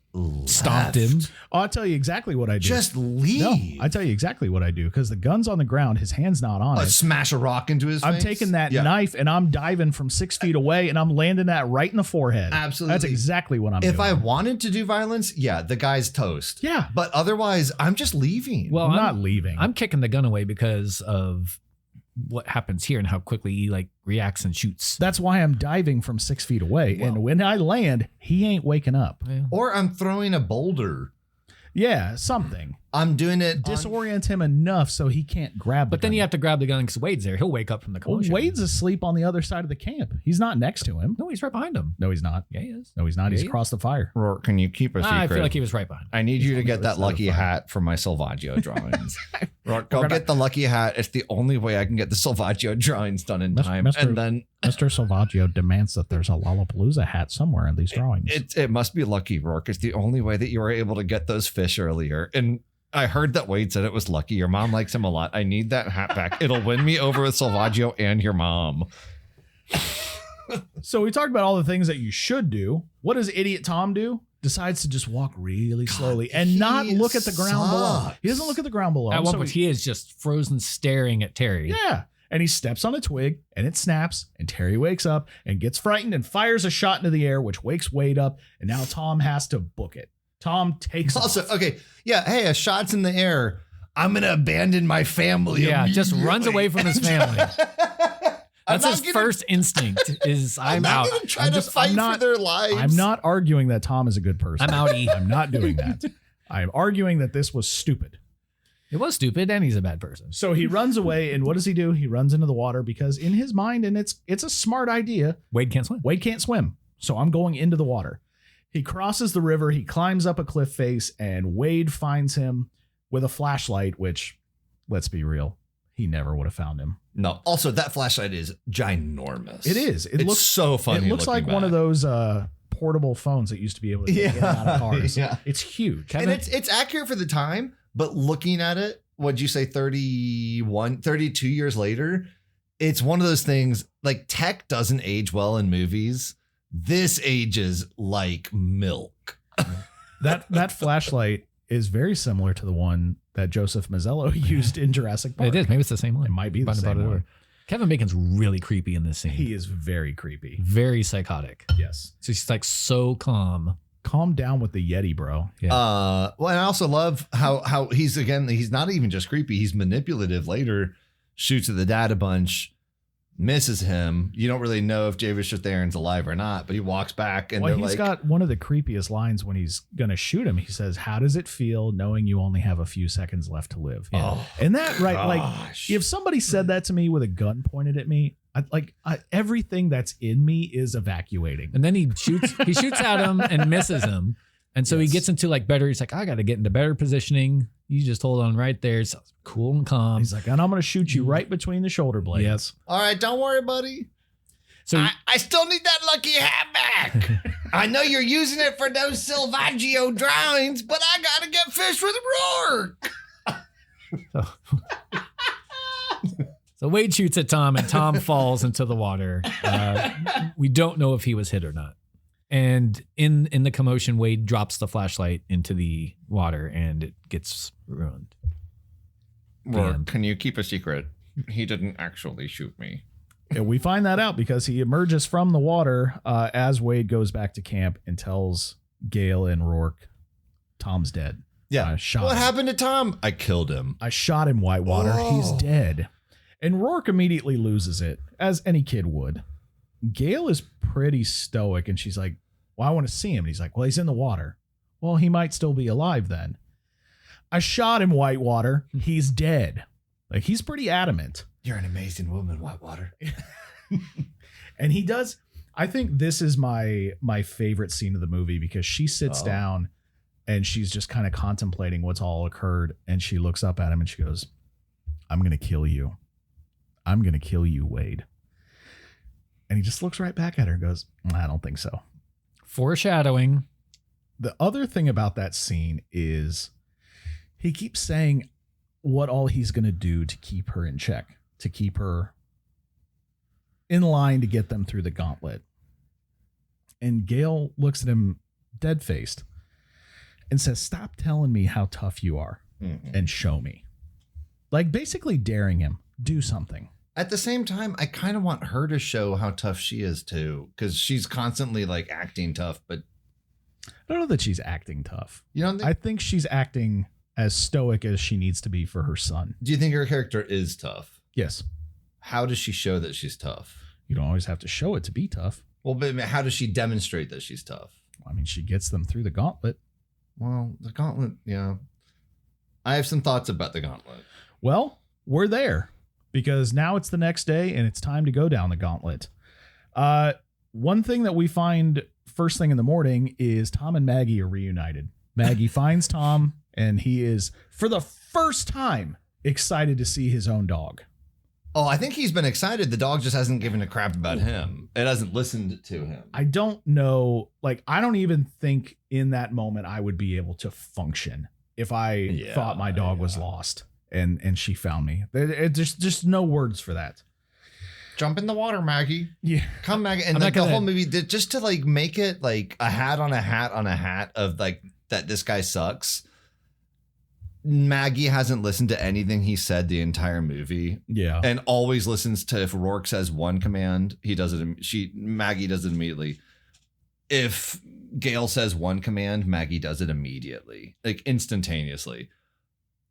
Stomped him. Oh, I'll tell you exactly what I do. Just leave. No, I tell you exactly what I do because the gun's on the ground. His hand's not on it. Smash a rock into his I'm face? taking that knife and I'm diving from 6 feet away and I'm landing that right in the forehead. Absolutely. That's exactly what I'm doing. If I wanted to do violence, the guy's toast. Yeah. But otherwise, I'm just leaving. Well, I'm not leaving. I'm kicking the gun away because of what happens here and how quickly he like reacts and shoots. That's why I'm diving from 6 feet away. Well, and when I land, he ain't waking up. or I'm throwing a boulder. Yeah, something. I'm doing it. Disorient him enough so he can't grab the But then gun. you have to grab the gun because Wade's there. He'll wake up from the Well, commotion. Wade's asleep on the other side of the camp. He's not next to him. No, he's right behind him. No, he's not. Yeah, he is. No, he's not. Yeah, He's he is. across the fire. Rourke, can you keep a secret? I feel like he was right behind him. I need you to get that on the other lucky side. hat for my Selvaggio drawings. Rourke, go We're gonna- get the lucky hat. It's the only way I can get the Selvaggio drawings done in time. Mr. And then Mr. Selvaggio demands that there's a Lollapalooza hat somewhere in these drawings. it must be lucky, Rourke. It's the only way that you were able to get those fish earlier. And I heard that Wade said it was lucky. Your mom likes him a lot. I need that hat back. It'll win me over with Selvaggio and your mom. So we talked about all the things that you should do. What does idiot Tom do? Decides to just walk really slowly and not he look at the ground below. sucks. He doesn't look at the ground below. At one So point, he is just frozen staring at Terry. yeah. And he steps on a twig and it snaps and Terry wakes up and gets frightened and fires a shot into the air, which wakes Wade up. And now Tom has to book it. Tom takes Also, off. okay. Yeah. Hey, a shot's in the air. I'm going to abandon my family. Yeah, just immediately. runs away from his family. I'm That's not his gonna- first instinct is I'm not out. gonna try I'm to just- fight I'm not- for their lives. I'm not arguing that Tom is a good person. I'm outie. I'm not doing that. I'm arguing that this was stupid. It was stupid and he's a bad person. So he runs away, and what does he do? He runs into the water because in his mind, and it's a smart idea, Wade can't swim. Wade can't swim. So I'm going into the water. He crosses the river, he climbs up a cliff face, and Wade finds him with a flashlight, which, let's be real, he never would have found him. No. Also, that flashlight is ginormous. It is. It It's looks so funny. It looks like looking one of back. those portable phones that used to be able to get in and out of cars. Yeah. It's huge. And it's accurate for the time, but looking at it, what'd you say, 32 years later, it's one of those things, like tech doesn't age well in movies. This ages like milk. That flashlight is very similar to the one that Joseph Mazzello used in Jurassic Park. It is. Maybe it's the same one. It might be the Brought same it one. over. Kevin Bacon's really creepy in this scene. He is very creepy. Very psychotic. Yes. So he's like so calm. Calm down with the Yeti, bro. Yeah. Well, and I also love how he's not even just creepy. He's manipulative later, shoots at the dad a bunch, misses him. You don't really know if Javis Strathairn's alive or not, but he walks back and Well, they're he's like, got one of the creepiest lines when he's going to shoot him. He says, "How does it feel knowing you only have a few seconds left to live?" oh, And that, right, like, gosh. if somebody said that to me with a gun pointed at me, everything that's in me is evacuating. And then he shoots at him and misses him. And so he Yes. gets into like better. He's like, I got to get into better positioning. You just hold on right there. It's cool and calm. He's like, and I'm going to shoot you right between the shoulder blades. Yes. all right, don't worry, buddy. So I still need that lucky hat back. I know you're using it for those Selvaggio drawings, but I gotta get fish with Rourke. So Wade shoots at Tom and Tom falls into the water. We don't know if he was hit or not. And in the commotion, Wade drops the flashlight into the water and it gets ruined. Rourke, can you keep a secret? He didn't actually shoot me. And we find that out because he emerges from the water as Wade goes back to camp and tells Gale and Rourke, Tom's dead. Yeah. I shot What him. happened to Tom? I killed him. I shot him, Whitewater. Oh. He's dead. And Rourke immediately loses it, as any kid would. Gale is pretty stoic, and she's like, well, I want to see him. And he's like, well, he's in the water. Well, he might still be alive then. I shot him, Whitewater. He's dead. Like, he's pretty adamant. You're an amazing woman, Whitewater. And he does. I think this is my favorite scene of the movie because she sits down and she's just kind of contemplating what's all occurred. And she looks up at him and she goes, I'm going to kill you. I'm going to kill you, Wade. And he just looks right back at her and goes, I don't think so. Foreshadowing. The other thing about that scene is he keeps saying what all he's going to do to keep her in check, to keep her in line to get them through the gauntlet. And Gale looks at him dead-faced and says, stop telling me how tough you are and show me. Like basically daring him, do something. At the same time, I kind of want her to show how tough she is too, because she's constantly like acting tough, but I don't know that she's acting tough. You don't think? I think she's acting as stoic as she needs to be for her son. Do you think her character is tough? Yes. How does she show that she's tough? You don't always have to show it to be tough. Well, but how does she demonstrate that she's tough? I mean, she gets them through the gauntlet. Well, the gauntlet, yeah. I have some thoughts about the gauntlet. Well, we're there because now it's the next day and it's time to go down the gauntlet. One thing that we find first thing in the morning is Tom and Maggie are reunited. Maggie finds Tom and he is, for the first time, excited to see his own dog. Oh, I think he's been excited. The dog just hasn't given a crap about him. It hasn't listened to him. I don't know. Like, I don't even think in that moment I would be able to function if I thought my dog was lost and she found me. There's just no words for that. Jump in the water, Maggie. Yeah. Come, Maggie. And like the whole movie, just to like make it like a hat on a hat on a hat of like that this guy sucks. Maggie hasn't listened to anything he said the entire movie. Yeah. And always listens to, if Rourke says one command, he does it. Maggie does it immediately. If Gale says one command, Maggie does it immediately, like instantaneously.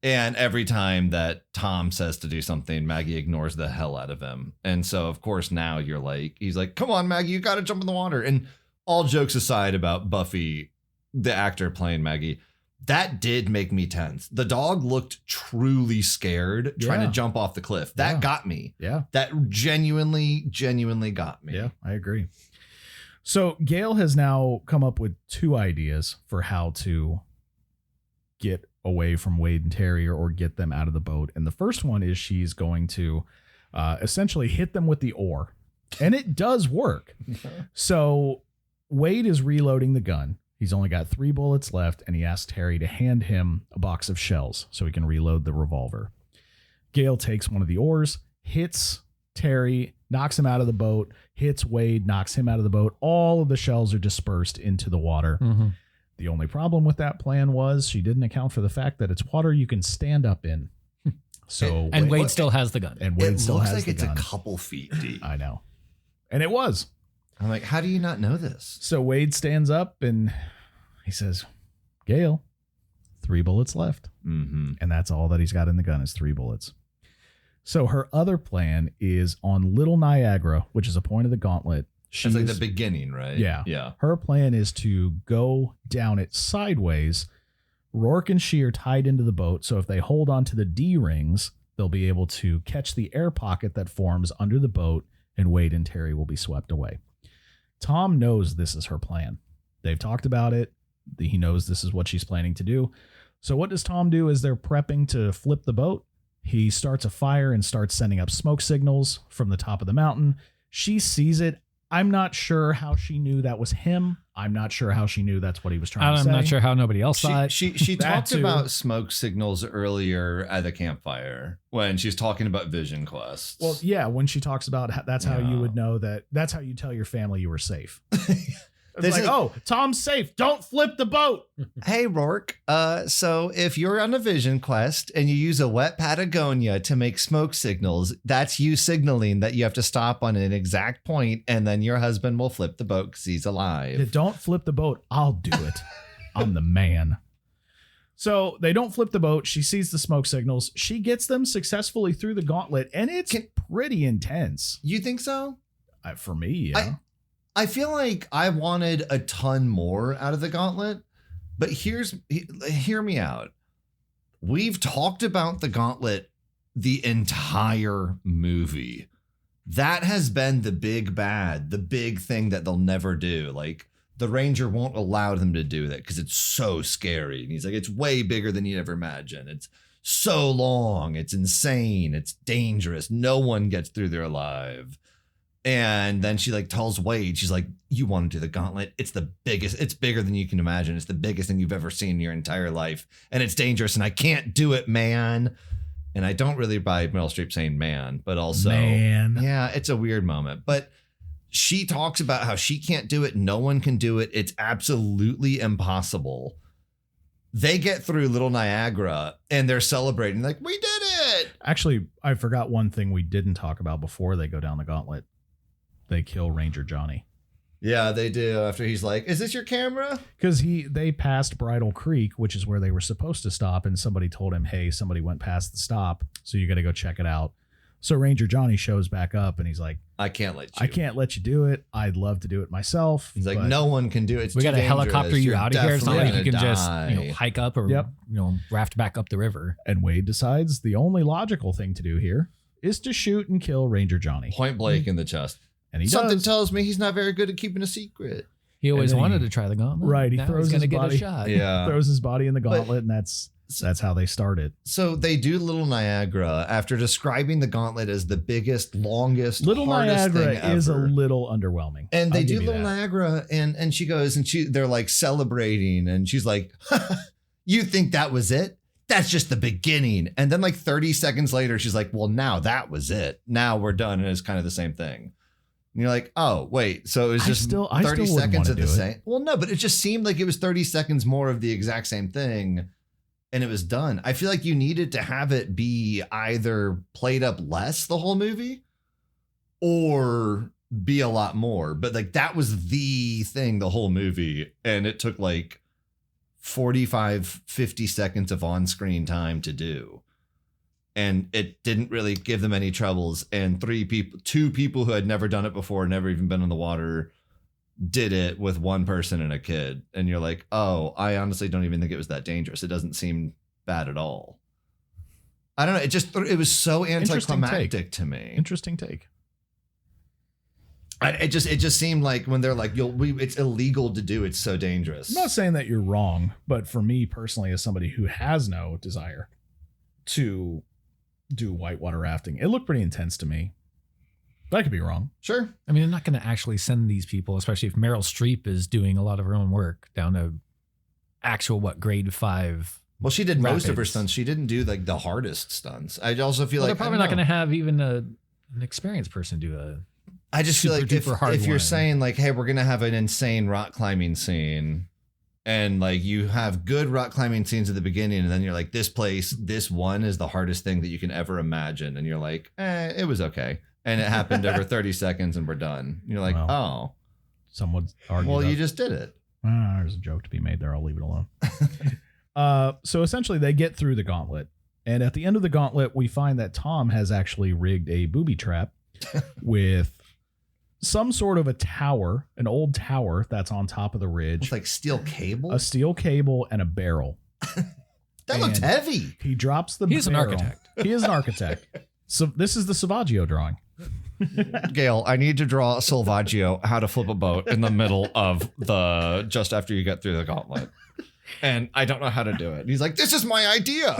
And every time that Tom says to do something, Maggie ignores the hell out of him. And so, of course, now you're like, he's like, come on, Maggie, you got to jump in the water. And all jokes aside about Buffy, the actor playing Maggie, that did make me tense. The dog looked truly scared trying to jump off the cliff. That got me. Yeah. That genuinely got me. Yeah, I agree. So Gale has now come up with two ideas for how to get away from Wade and Terry or get them out of the boat. And the first one is she's going to essentially hit them with the oar. And it does work. So Wade is reloading the gun. He's only got 3 bullets left, and he asks Terry to hand him a box of shells so he can reload the revolver. Gale takes one of the oars, hits Terry, knocks him out of the boat, hits Wade, knocks him out of the boat. All of the shells are dispersed into the water. Mm-hmm. The only problem with that plan was she didn't account for the fact that it's water you can stand up in. So Wade still has the gun. And Wade still has the gun. It looks like it's a couple feet deep. I know. And it was. I'm like, how do you not know this? So Wade stands up and he says, Gale, 3 bullets left. Mm-hmm. And that's all that he's got in the gun is 3 bullets. So her other plan is on Little Niagara, which is a point of the gauntlet. It's like the beginning, right? Yeah. Yeah. Her plan is to go down it sideways. Rourke and she are tied into the boat. So if they hold on to the D rings, they'll be able to catch the air pocket that forms under the boat, and Wade and Terry will be swept away. Tom knows this is her plan. They've talked about it. He knows this is what she's planning to do. So what does Tom do as they're prepping to flip the boat? He starts a fire and starts sending up smoke signals from the top of the mountain. She sees it. I'm not sure how she knew that was him. I'm not sure how she knew that's what he was trying to say. I'm not sure how nobody else saw it. She talked about smoke signals earlier at the campfire when she's talking about Vision Quest. Well, yeah, when she talks about that's how you would know that's how you tell your family you were safe. It's like, oh, Tom's safe. Don't flip the boat. Hey, Rourke. So if you're on a Vision Quest and you use a wet Patagonia to make smoke signals, that's you signaling that you have to stop on an exact point, and then your husband will flip the boat because he's alive. Yeah, don't flip the boat. I'll do it. I'm the man. So they don't flip the boat. She sees the smoke signals. She gets them successfully through the gauntlet, and it's pretty intense. You think so? For me, yeah. I feel like I wanted a ton more out of the gauntlet, but hear me out. We've talked about the gauntlet the entire movie. that has been the big bad, the big thing that they'll never do. Like, the ranger won't allow them to do that because it's so scary. And he's like, it's way bigger than you'd ever imagine. It's so long. It's insane. It's dangerous. No one gets through there alive. And then she like tells Wade, she's like, you want to do the gauntlet? It's the biggest. It's bigger than you can imagine. It's the biggest thing you've ever seen in your entire life. And it's dangerous. And I can't do it, man. And I don't really buy Meryl Streep saying man, but also, Man. yeah, it's a weird moment. But she talks about how she can't do it. No one can do it. It's absolutely impossible. They get through Little Niagara and they're celebrating like, we did it. Actually, I forgot one thing we didn't talk about before they go down the gauntlet. They kill Ranger Johnny. Yeah, they do. After he's like, is this your camera? Because they passed Bridle Creek, which is where they were supposed to stop. And somebody told him, hey, somebody went past the stop. So you got to go check it out. So Ranger Johnny shows back up and he's like, I can't let you. I can't let you do it. I'd love to do it myself. He's like, no one can do it. It's We too got to dangerous. helicopter you You're out of here. It's not like you definitely can gonna just die. hike up or Yep. raft back up the river. And Wade decides the only logical thing to do here is to shoot and kill Ranger Johnny. Point blank in the chest. And he Something does. tells me he's not very good at keeping a secret. He always then he- wanted to try the gauntlet. Right, he Now throws he's gonna his get body- a shot. Yeah. Throws his body in the gauntlet, and that's how they start it. So they do Little Niagara after describing the gauntlet as the biggest, longest, Little hardest Niagara thing is a ever. little underwhelming. And they I'll do give you Little that. Niagara, and she goes and they're like celebrating, and she's like, "You think that was it? That's just the beginning." And then like 30 seconds later, she's like, "Well, now that was it. Now we're done." And it's kind of the same thing. And you're like, "Oh, wait, so it was I just still 30 wouldn't seconds wanna of the do it. same." Well, no, but it just seemed like it was 30 seconds more of the exact same thing. And it was done. I feel like you needed to have it be either played up less the whole movie or be a lot more. But like that was the thing the whole movie. And it took like 45, 50 seconds of on-screen time to do. And it didn't really give them any troubles. And two people who had never done it before, never even been in the water, did it with one person and a kid. And you're like, oh, I honestly don't even think it was that dangerous. It doesn't seem bad at all. I don't know. It was so anticlimactic to me. Interesting take. It just seemed like when they're like, it's illegal to do. It's so dangerous. I'm not saying that you're wrong, but for me personally, as somebody who has no desire to do whitewater rafting, it looked pretty intense to me. But I could be wrong. Sure. I mean, they're not going to actually send these people, especially if Meryl Streep is doing a lot of her own work, down to actual, grade 5. Well, she did most of her Rapids. stunts. She didn't do like the hardest stunts. I also feel Well, like they're probably not going to have even an experienced person do a. I just feel super like duper hard if you're one. saying like, hey, we're going to have an insane rock climbing scene, and like you have good rock climbing scenes at the beginning, and then you're like, this one is the hardest thing that you can ever imagine. And you're like, it was okay. And it happened over 30 seconds and we're done. And you're like, Well, Some would argue. well, that- you just did it. There's a joke to be made there. I'll leave it alone. So essentially, they get through the gauntlet. And at the end of the gauntlet, we find that Tom has actually rigged a booby trap with some sort of a tower, an old tower that's on top of the ridge, With like steel cable. a steel cable, and a barrel. That looked and- heavy. He drops the He's an barrel. architect. He is an architect. So this is the Selvaggio drawing. Gail, I need to draw Selvaggio how to flip a boat in the middle of just after you get through the gauntlet. And I don't know how to do it. He's like, this is my idea.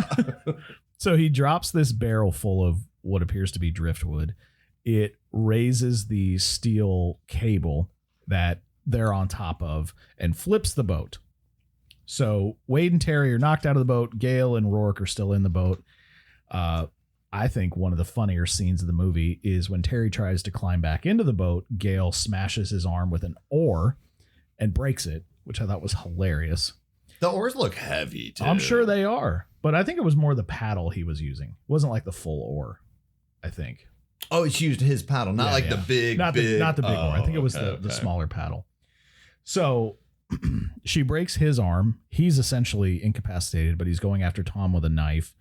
So he drops this barrel full of what appears to be driftwood. It raises the steel cable that they're on top of and flips the boat. So Wade and Terry are knocked out of the boat. Gail and Rourke are still in the boat. I think one of the funnier scenes of the movie is when Terry tries to climb back into the boat. Gail smashes his arm with an oar and breaks it, which I thought was hilarious. The oars look heavy, too. I'm sure they are, but I think it was more the paddle he was using. It wasn't like the full oar, I think. Oh, it's used his paddle, not Yeah, like yeah. the big, Not the big oar. I think it was okay, the okay. smaller paddle. So she breaks his arm. He's essentially incapacitated, but he's going after Tom with a knife.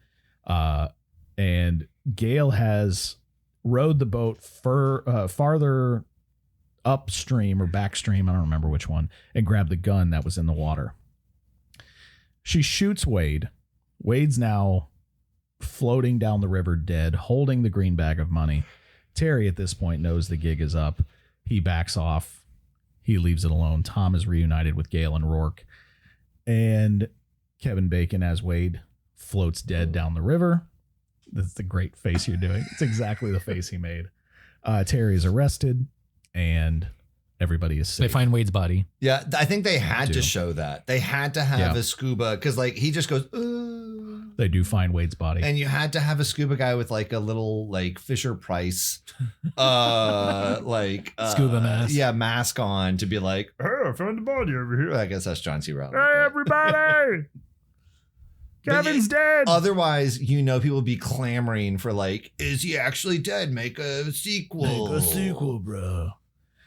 And Gail has rowed the boat farther upstream or backstream, I don't remember which one, and grabbed the gun that was in the water. She shoots Wade. Wade's now floating down the river dead, holding the green bag of money. Terry at this point knows the gig is up. He backs off. He leaves it alone. Tom is reunited with Gale and Rourke. And Kevin Bacon as Wade floats dead down the river. That's the great face you're doing. It's exactly the face he made. Terry is arrested and everybody is safe. They find Wade's body. Yeah, I think they had to show that. They had to have a scuba because like he just goes. They do find Wade's body, and you had to have a scuba guy with like a little like Fisher Price, scuba mask. Yeah, mask on to be like, oh, I found the body over here. I guess that's John C. Reilly. Hey, everybody! Kevin's dead. Otherwise, people be clamoring for like, is he actually dead? Make a sequel. bro.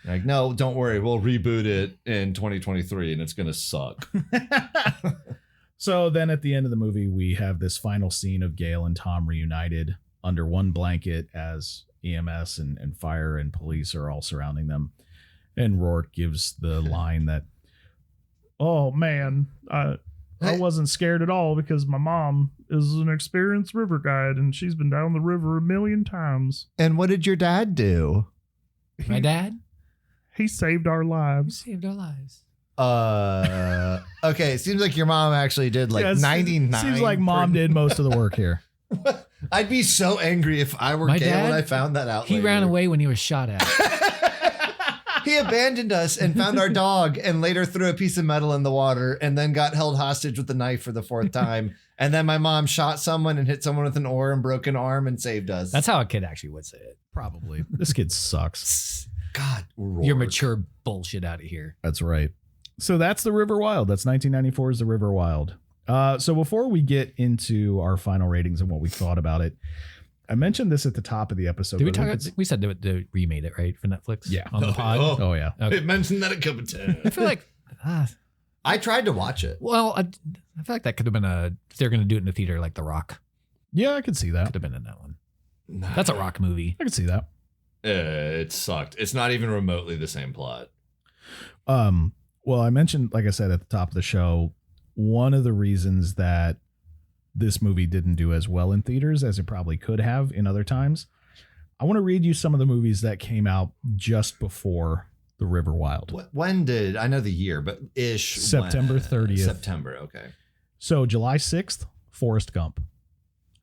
Like, no, don't worry. We'll reboot it in 2023 and it's going to suck. So then at the end of the movie, we have this final scene of Gale and Tom reunited under one blanket as EMS and fire and police are all surrounding them. And Rourke gives the line that, oh, man, I wasn't scared at all because my mom is an experienced river guide and she's been down the river 1,000,000 times. And what did your dad do? My dad? He saved our lives. Saved our lives. Okay, it seems like your mom actually did like 99. Seems like mom did most of the work here. I'd be so angry if I were My Gale dad, and I found that out. He ran away when he was shot at. He abandoned us and found our dog and later threw a piece of metal in the water and then got held hostage with a knife for the 4th time. And then my mom shot someone and hit someone with an oar and broke an arm and saved us. That's how a kid actually would say it. Probably. This kid sucks. God, Rourke. You're mature bullshit out of here. That's right. So that's The River Wild. That's 1994's The River Wild. So before we get into our final ratings and what we thought about it, I mentioned this at the top of the episode. Did we talk? We said they remade it, right, for Netflix? Yeah. On the pod. Oh yeah. Okay. It mentioned that a couple times. I feel like. I tried to watch it. Well, I feel like that could have been if they're going to do it in the theater like The Rock. Yeah, I could see that. Could have been in that one. That's a Rock movie. I could see that. It sucked. It's not even remotely the same plot. Well, I mentioned, like I said at the top of the show, one of the reasons that this movie didn't do as well in theaters as it probably could have in other times. I want to read you some of the movies that came out just before The River Wild. When did, I know the year, but ish. September 30th. September, okay. So July 6th, Forrest Gump.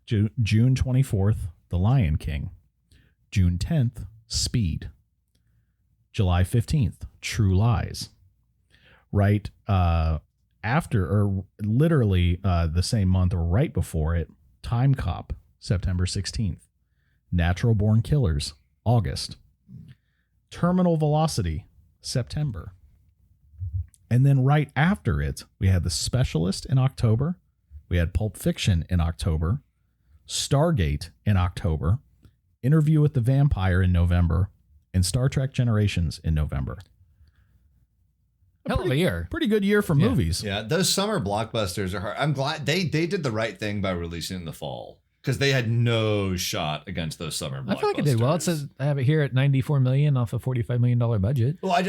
June 24th, The Lion King. June 10th, Speed. July 15th, True Lies. Right after, or literally the same month or right before it, Time Cop, September 16th. Natural Born Killers, August. Terminal Velocity, September. And then right after it, we had The Specialist in October. We had Pulp Fiction in October. Stargate in October. Interview with the Vampire in November. And Star Trek Generations in November. Hell of a year. Pretty good year for movies. Yeah, those summer blockbusters are hard. I'm glad they did the right thing by releasing it in the fall because they had no shot against those summer blockbusters. I feel like it did well. It says I have it here at $94 million off a $45 million budget. Well,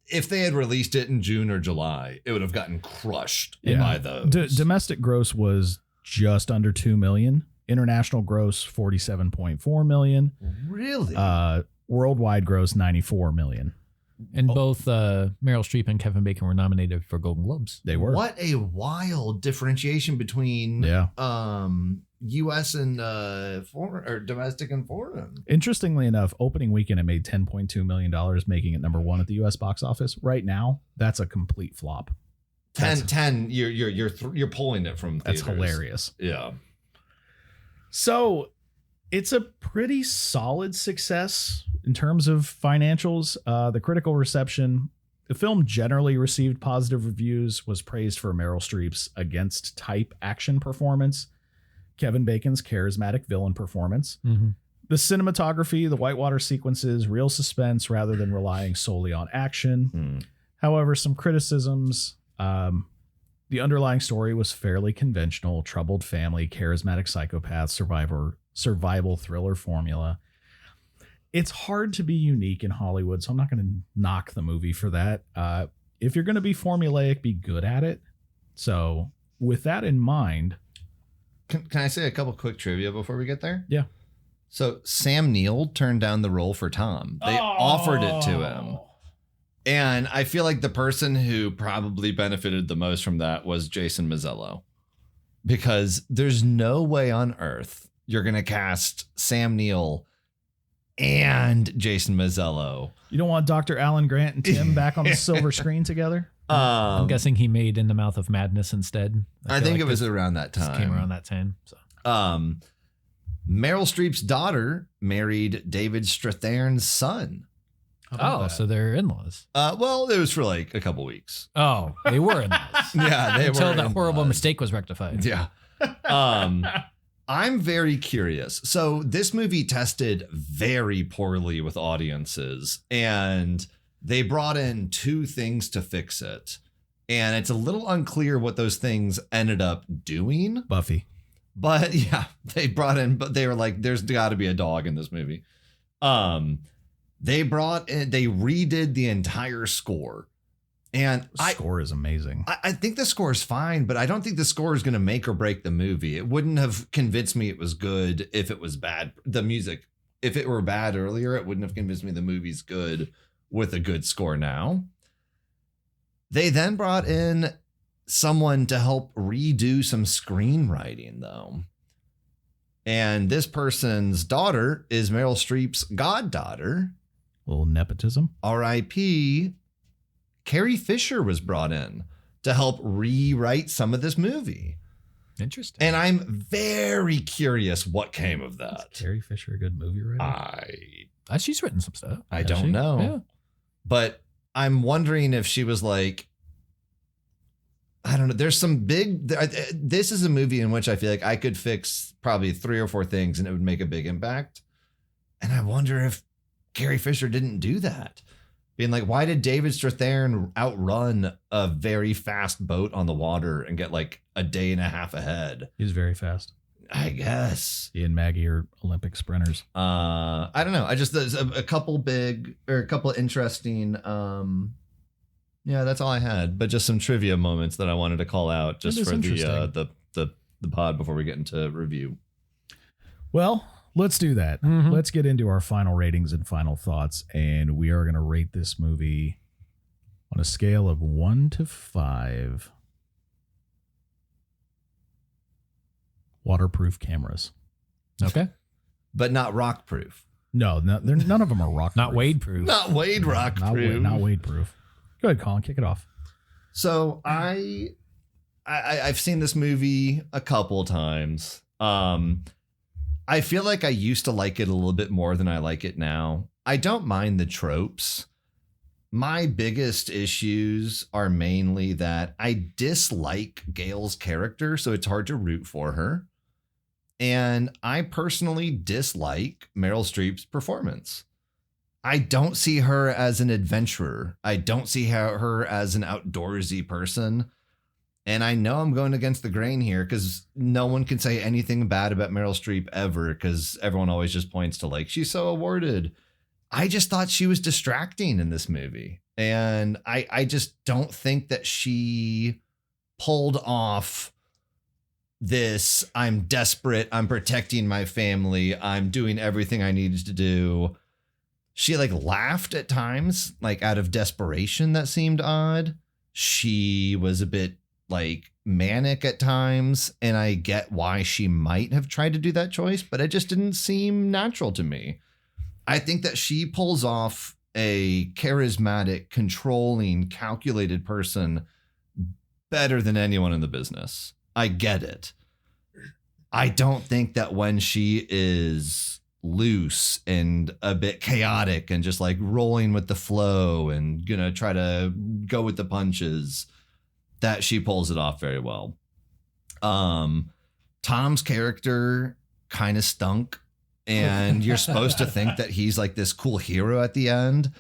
if they had released it in June or July, it would have gotten crushed by those. Domestic gross was just under $2 million. International gross $47.4 million. Really? Worldwide gross $94 million. And both Meryl Streep and Kevin Bacon were nominated for Golden Globes. They were. What a wild differentiation between U.S. and foreign or domestic and foreign. Interestingly enough, opening weekend it made $10.2 million, making it number one at the U.S. box office. Right now, that's a complete flop. 10. You're pulling it from theaters. That's hilarious. Yeah. So it's a pretty solid success in terms of financials. The critical reception, the film generally received positive reviews, was praised for Meryl Streep's against type action performance, Kevin Bacon's charismatic villain performance, the cinematography, the whitewater sequences, real suspense rather than relying solely on action. However, some criticisms, the underlying story was fairly conventional, troubled family, charismatic psychopath, survival thriller formula. It's hard to be unique in Hollywood, so I'm not going to knock the movie for that. If you're going to be formulaic, be good at it. So with that in mind. Can I say a couple quick trivia before we get there? Yeah. So Sam Neill turned down the role for Tom. They offered it to him. And I feel like the person who probably benefited the most from that was Jason Mazzello. Because there's no way on earth you're going to cast Sam Neill and Jason Mazzello. You don't want Dr. Alan Grant and Tim back on the silver screen together? I'm guessing he made In the Mouth of Madness instead. I think like it was around that time. Came around that time. So. Meryl Streep's daughter married David Strathairn's son. Oh, so they're in-laws. Well, it was for like a couple weeks. Oh, they were in-laws. Yeah, they Until were that horrible in-laws. mistake was rectified. Yeah. I'm very curious. So this movie tested very poorly with audiences, and they brought in 2 things to fix it. And it's a little unclear what those things ended up doing. Buffy. But yeah, they were like, there's got to be a dog in this movie. They redid the entire score. And The score is amazing. I think the score is fine, but I don't think the score is going to make or break the movie. It wouldn't have convinced me it was good if it was bad. The music, if it were bad earlier, it wouldn't have convinced me the movie's good with a good score now. They then brought in someone to help redo some screenwriting, though. And this person's daughter is Meryl Streep's goddaughter. A little nepotism. R.I.P. Carrie Fisher was brought in to help rewrite some of this movie. Interesting. And I'm very curious what came of that. Is Carrie Fisher a good movie writer? She's written some stuff. I don't know. Yeah. But I'm wondering if she was like, I don't know. There's some big, this is a movie in which I feel like I could fix probably 3 or 4 things and it would make a big impact. And I wonder if Carrie Fisher didn't do that. Being like, why did David Strathairn outrun a very fast boat on the water and get like a day and a half ahead? He's very fast. I guess. He and Maggie are Olympic sprinters. I don't know. There's a couple interesting, yeah, that's all I had. But just some trivia moments that I wanted to call out just for the pod before we get into review. Well, let's do that. Mhm. Let's get into our final ratings and final thoughts. And we are going to rate this movie on a scale of 1 to 5. Waterproof cameras. Okay. But not rock proof. No, none of them are rock. Not Wade proof. Not Wade rock proof. Not Wade proof. Go ahead, Colin. Kick it off. So I've seen this movie a couple times. I feel like I used to like it a little bit more than I like it now. I don't mind the tropes. My biggest issues are mainly that I dislike Gail's character, so it's hard to root for her. And I personally dislike Meryl Streep's performance. I don't see her as an adventurer. I don't see her as an outdoorsy person. And I know I'm going against the grain here because no one can say anything bad about Meryl Streep ever because everyone always just points to like, she's so awarded. I just thought she was distracting in this movie. And I just don't think that she pulled off this, I'm desperate, I'm protecting my family, I'm doing everything I needed to do. She like laughed at times, like out of desperation. That seemed odd. She was a bit like manic at times, and I get why she might have tried to do that choice, but it just didn't seem natural to me. I think that she pulls off a charismatic, controlling, calculated person better than anyone in the business. I get it. I don't think that when she is loose and a bit chaotic and just like rolling with the flow and gonna try to go with the punches, that she pulls it off very well. Tom's character kind of stunk, and you're supposed to think that he's like this cool hero at the end.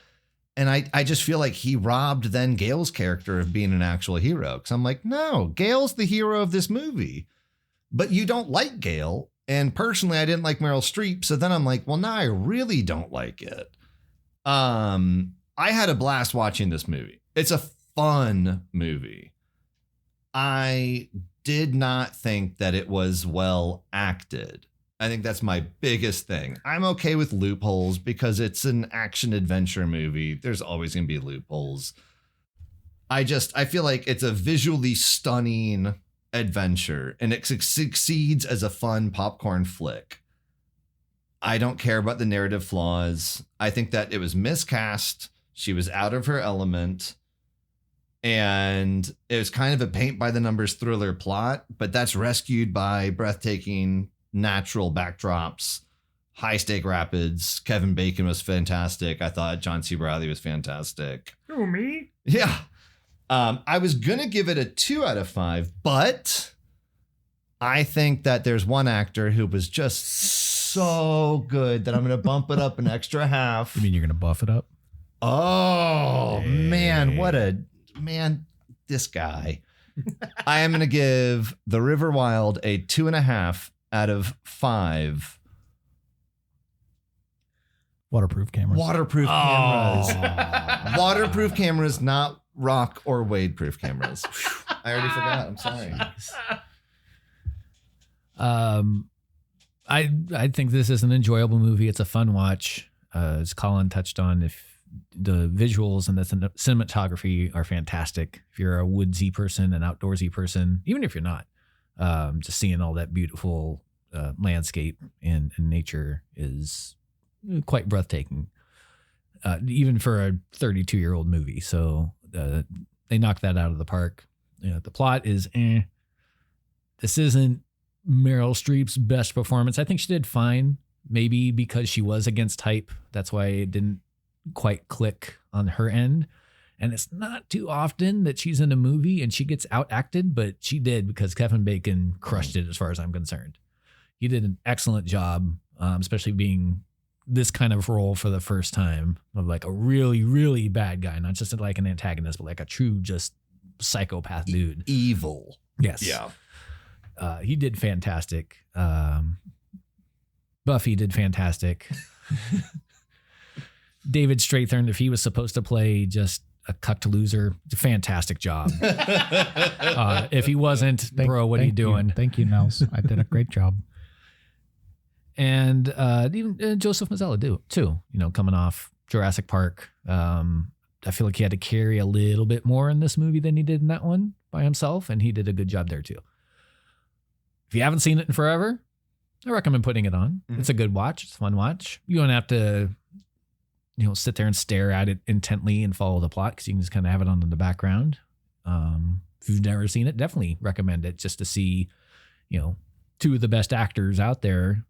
And I just feel like he robbed then Gail's character of being an actual hero. Because I'm like, no, Gail's the hero of this movie. But you don't like Gail. And personally, I didn't like Meryl Streep. So then I'm like, well, now I really don't like it. I had a blast watching this movie. It's a fun movie. I did not think that it was well acted. I think that's my biggest thing. I'm okay with loopholes because it's an action adventure movie. There's always going to be loopholes. I feel like it's a visually stunning adventure and it succeeds as a fun popcorn flick. I don't care about the narrative flaws. I think that it was miscast. She was out of her element. And it was kind of a paint by the numbers thriller plot, but that's rescued by breathtaking natural backdrops, high stake rapids. Kevin Bacon was fantastic. I thought John C. Reilly was fantastic. Who, me? Yeah. I was going to give it a 2 out of 5, but I think that there's one actor who was just so good that I'm going to bump it up an extra half. You mean you're going to buff it up? Oh, man. This guy. I am going to give The River Wild a 2.5 out of 5. Waterproof cameras. Waterproof cameras. Waterproof cameras, not rock or wade proof cameras. I already forgot. I'm sorry. I think this is an enjoyable movie. It's a fun watch. As Colin touched on, if the visuals and the cinematography are fantastic. If you're a woodsy person, an outdoorsy person, even if you're not, just seeing all that beautiful landscape and nature is quite breathtaking, even for a 32-year-old movie. So they knocked that out of the park. The plot is This isn't Meryl Streep's best performance. I think she did fine, maybe because she was against type. That's why it didn't quite click on her end. And it's not too often that she's in a movie and she gets outacted, but she did because Kevin Bacon crushed it as far as I'm concerned. He did an excellent job, especially being this kind of role for the first time of like a really, really bad guy, not just like an antagonist, but like a true just psychopath dude. Evil. Yes. Yeah. He did fantastic. Buffy did fantastic. David Strathairn, if he was supposed to play just a cucked loser, fantastic job. If he wasn't, bro, what are you doing? Thank you, Nels. I did a great job. And even Joseph Mazzello too. Coming off Jurassic Park. I feel like he had to carry a little bit more in this movie than he did in that one by himself, and he did a good job there too. If you haven't seen it in forever, I recommend putting it on. Mm-hmm. It's a good watch. It's a fun watch. You don't have to, sit there and stare at it intently and follow the plot because you can just kind of have it on in the background. If you've never seen it, definitely recommend it just to see, two of the best actors out there,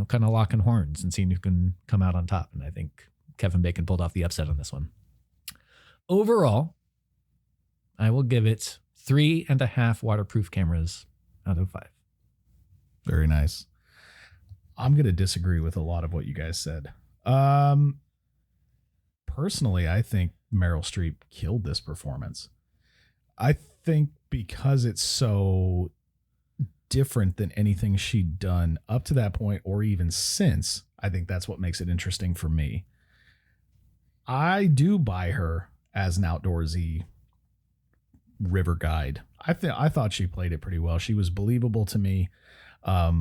kind of locking horns and seeing who can come out on top. And I think Kevin Bacon pulled off the upset on this one. Overall, I will give it 3.5 waterproof cameras out of 5. Very nice. I'm going to disagree with a lot of what you guys said. Personally, I think Meryl Streep killed this performance. I think because it's so different than anything she'd done up to that point or even since, I think that's what makes it interesting for me. I do buy her as an outdoorsy river guide. I thought she played it pretty well. She was believable to me. I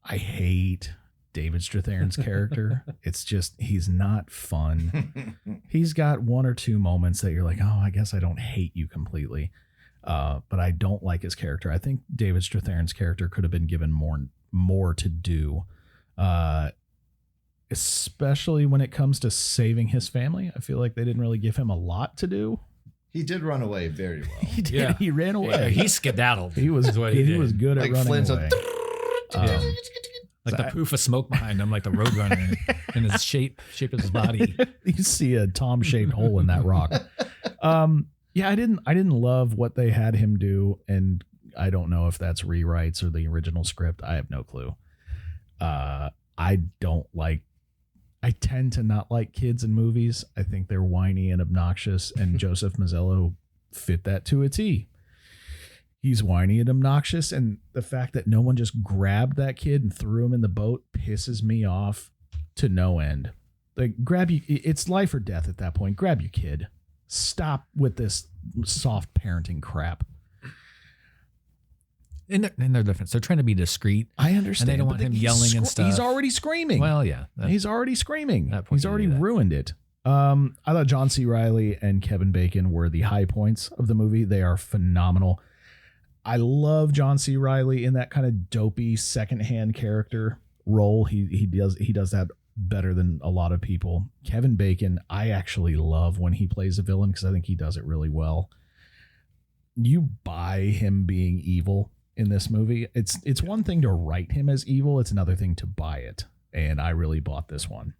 hate David Strathairn's character. It's just, he's not fun. He's got one or two moments that you're like, oh, I guess I don't hate you completely. But I don't like his character. I think David Strathairn's character could have been given more to do. Especially when it comes to saving his family. I feel like they didn't really give him a lot to do. He did run away very well. He did. Yeah. He ran away. Yeah, he skedaddled. He was good at running away. Like the proof of smoke behind him, like the Roadrunner in his shape of his body. You see a Tom-shaped hole in that rock. Yeah, I didn't love what they had him do, and I don't know if that's rewrites or the original script. I have no clue. I tend to not like kids in movies. I think they're whiny and obnoxious, and Joseph Mazzello fit that to a T. He's whiny and obnoxious, and the fact that no one just grabbed that kid and threw him in the boat pisses me off to no end. Like, it's life or death at that point. Grab your kid. Stop with this soft parenting crap. in their defense, they're trying to be discreet. I understand. And they don't want him yelling and stuff. He's already screaming. Well, yeah. He's already screaming. That point He's you already do that. ruined it. I thought John C. Reilly and Kevin Bacon were the high points of the movie. They are phenomenal. I love John C. Reilly in that kind of dopey secondhand character role. He does that better than a lot of people. Kevin Bacon, I actually love when he plays a villain because I think he does it really well. You buy him being evil in this movie. It's one thing to write him as evil. It's another thing to buy it. And I really bought this one.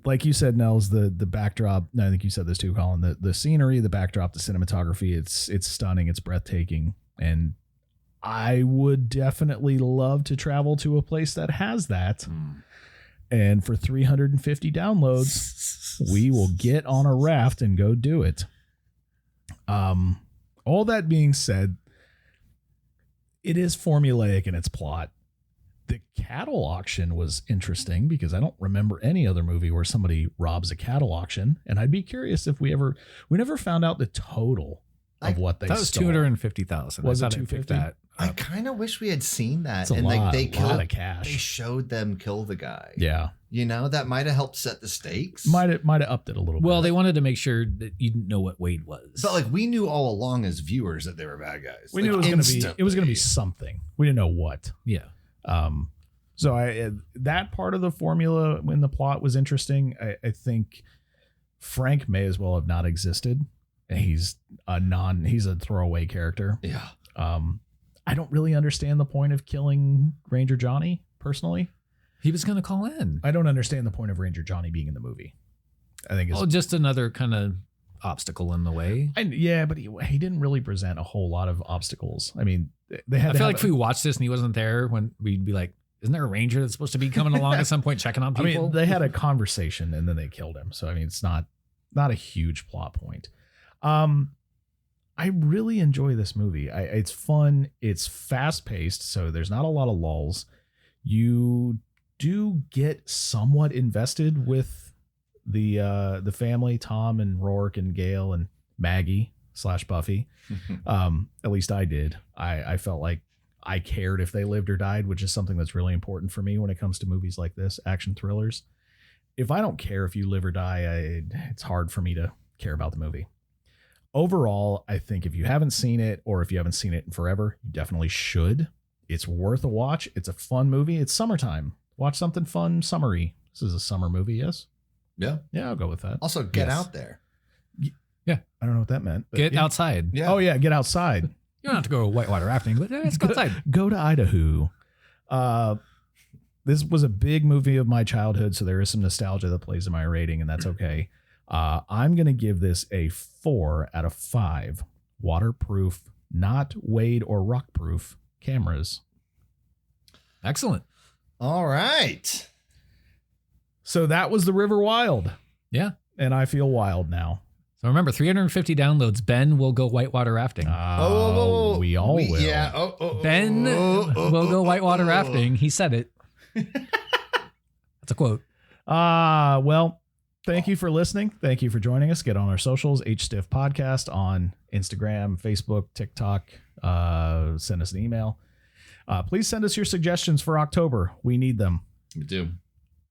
Like you said, Nels, the backdrop. No, I think you said this too, Colin. The scenery, the backdrop, the cinematography. It's stunning. It's breathtaking, and I would definitely love to travel to a place that has that. And for 350 downloads, we will get on a raft and go do it. All that being said, it is formulaic in its plot. The cattle auction was interesting because I don't remember any other movie where somebody robs a cattle auction. And I'd be curious if we never found out the total of what they stole. That was 250,000. Was it I thought I picked 250? that. I kind of wish we had seen that. It's a and lot, like they lot killed of cash. They showed them kill the guy. Yeah. You know, that might have helped set the stakes. Might have upped it a little bit. Well, they wanted to make sure that you didn't know what Wade was. But like we knew all along as viewers that they were bad guys. We Like, knew it was going to be instantly. something. We didn't know what. Yeah. So that part of the formula in the plot was interesting. I think Frank may as well have not existed. He's a throwaway character. Yeah. I don't really understand the point of killing Ranger Johnny personally. He was going to call in. I don't understand the point of Ranger Johnny being in the movie. I think it's Just another kind of obstacle in the way. but he didn't really present a whole lot of obstacles. I mean, they had. I feel like if we watched this and he wasn't there, when we'd be like, isn't there a ranger that's supposed to be coming along at some point checking on people? I mean, they had a conversation and then they killed him. So I mean, it's not a huge plot point. I really enjoy this movie. It's fun. It's fast paced, so there's not a lot of lulls. You do get somewhat invested with the family, Tom and Rourke and Gail and Maggie / Buffy. At least I did. I felt like I cared if they lived or died, which is something that's really important for me when it comes to movies like this, action thrillers. If I don't care if you live or die, it's hard for me to care about the movie. Overall, I think if you haven't seen it or if you haven't seen it in forever, you definitely should. It's worth a watch. It's a fun movie. It's summertime. Watch something fun, summery. This is a summer movie, yes? Yeah. Yeah, I'll go with that. Also, get Yes. out there. Yeah. I don't know what that meant. but Get yeah. outside. Yeah. Oh, yeah, get outside. You don't have to go whitewater rafting, but let's go outside. Go to Idaho. This was a big movie of my childhood, so there is some nostalgia that plays in my rating, and that's okay. I'm going to give this a 4 out of 5 waterproof, not Wade or rock-proof cameras. Excellent. All right. So that was The River Wild, Yeah. and I feel wild now. So remember, 350 downloads. Ben will go whitewater rafting. We all will. Yeah. Ben will go whitewater rafting. He said it. That's a quote. Well, thank you for listening. Thank you for joining us. Get on our socials, HStiff Podcast on Instagram, Facebook, TikTok. Send us an email. Please send us your suggestions for October. We need them. We do.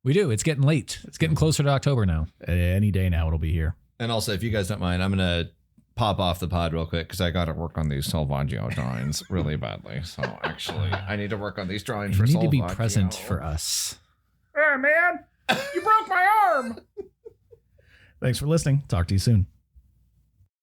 We do. It's getting late. It's getting closer to October now. Any day now, it'll be here. And also, if you guys don't mind, I'm going to pop off the pod real quick because I got to work on these Selvaggio drawings really badly. So actually, I need to work on these drawings You for need to be Selvaggio. present for us. Hey, man, you broke my arm. Thanks for listening. Talk to you soon.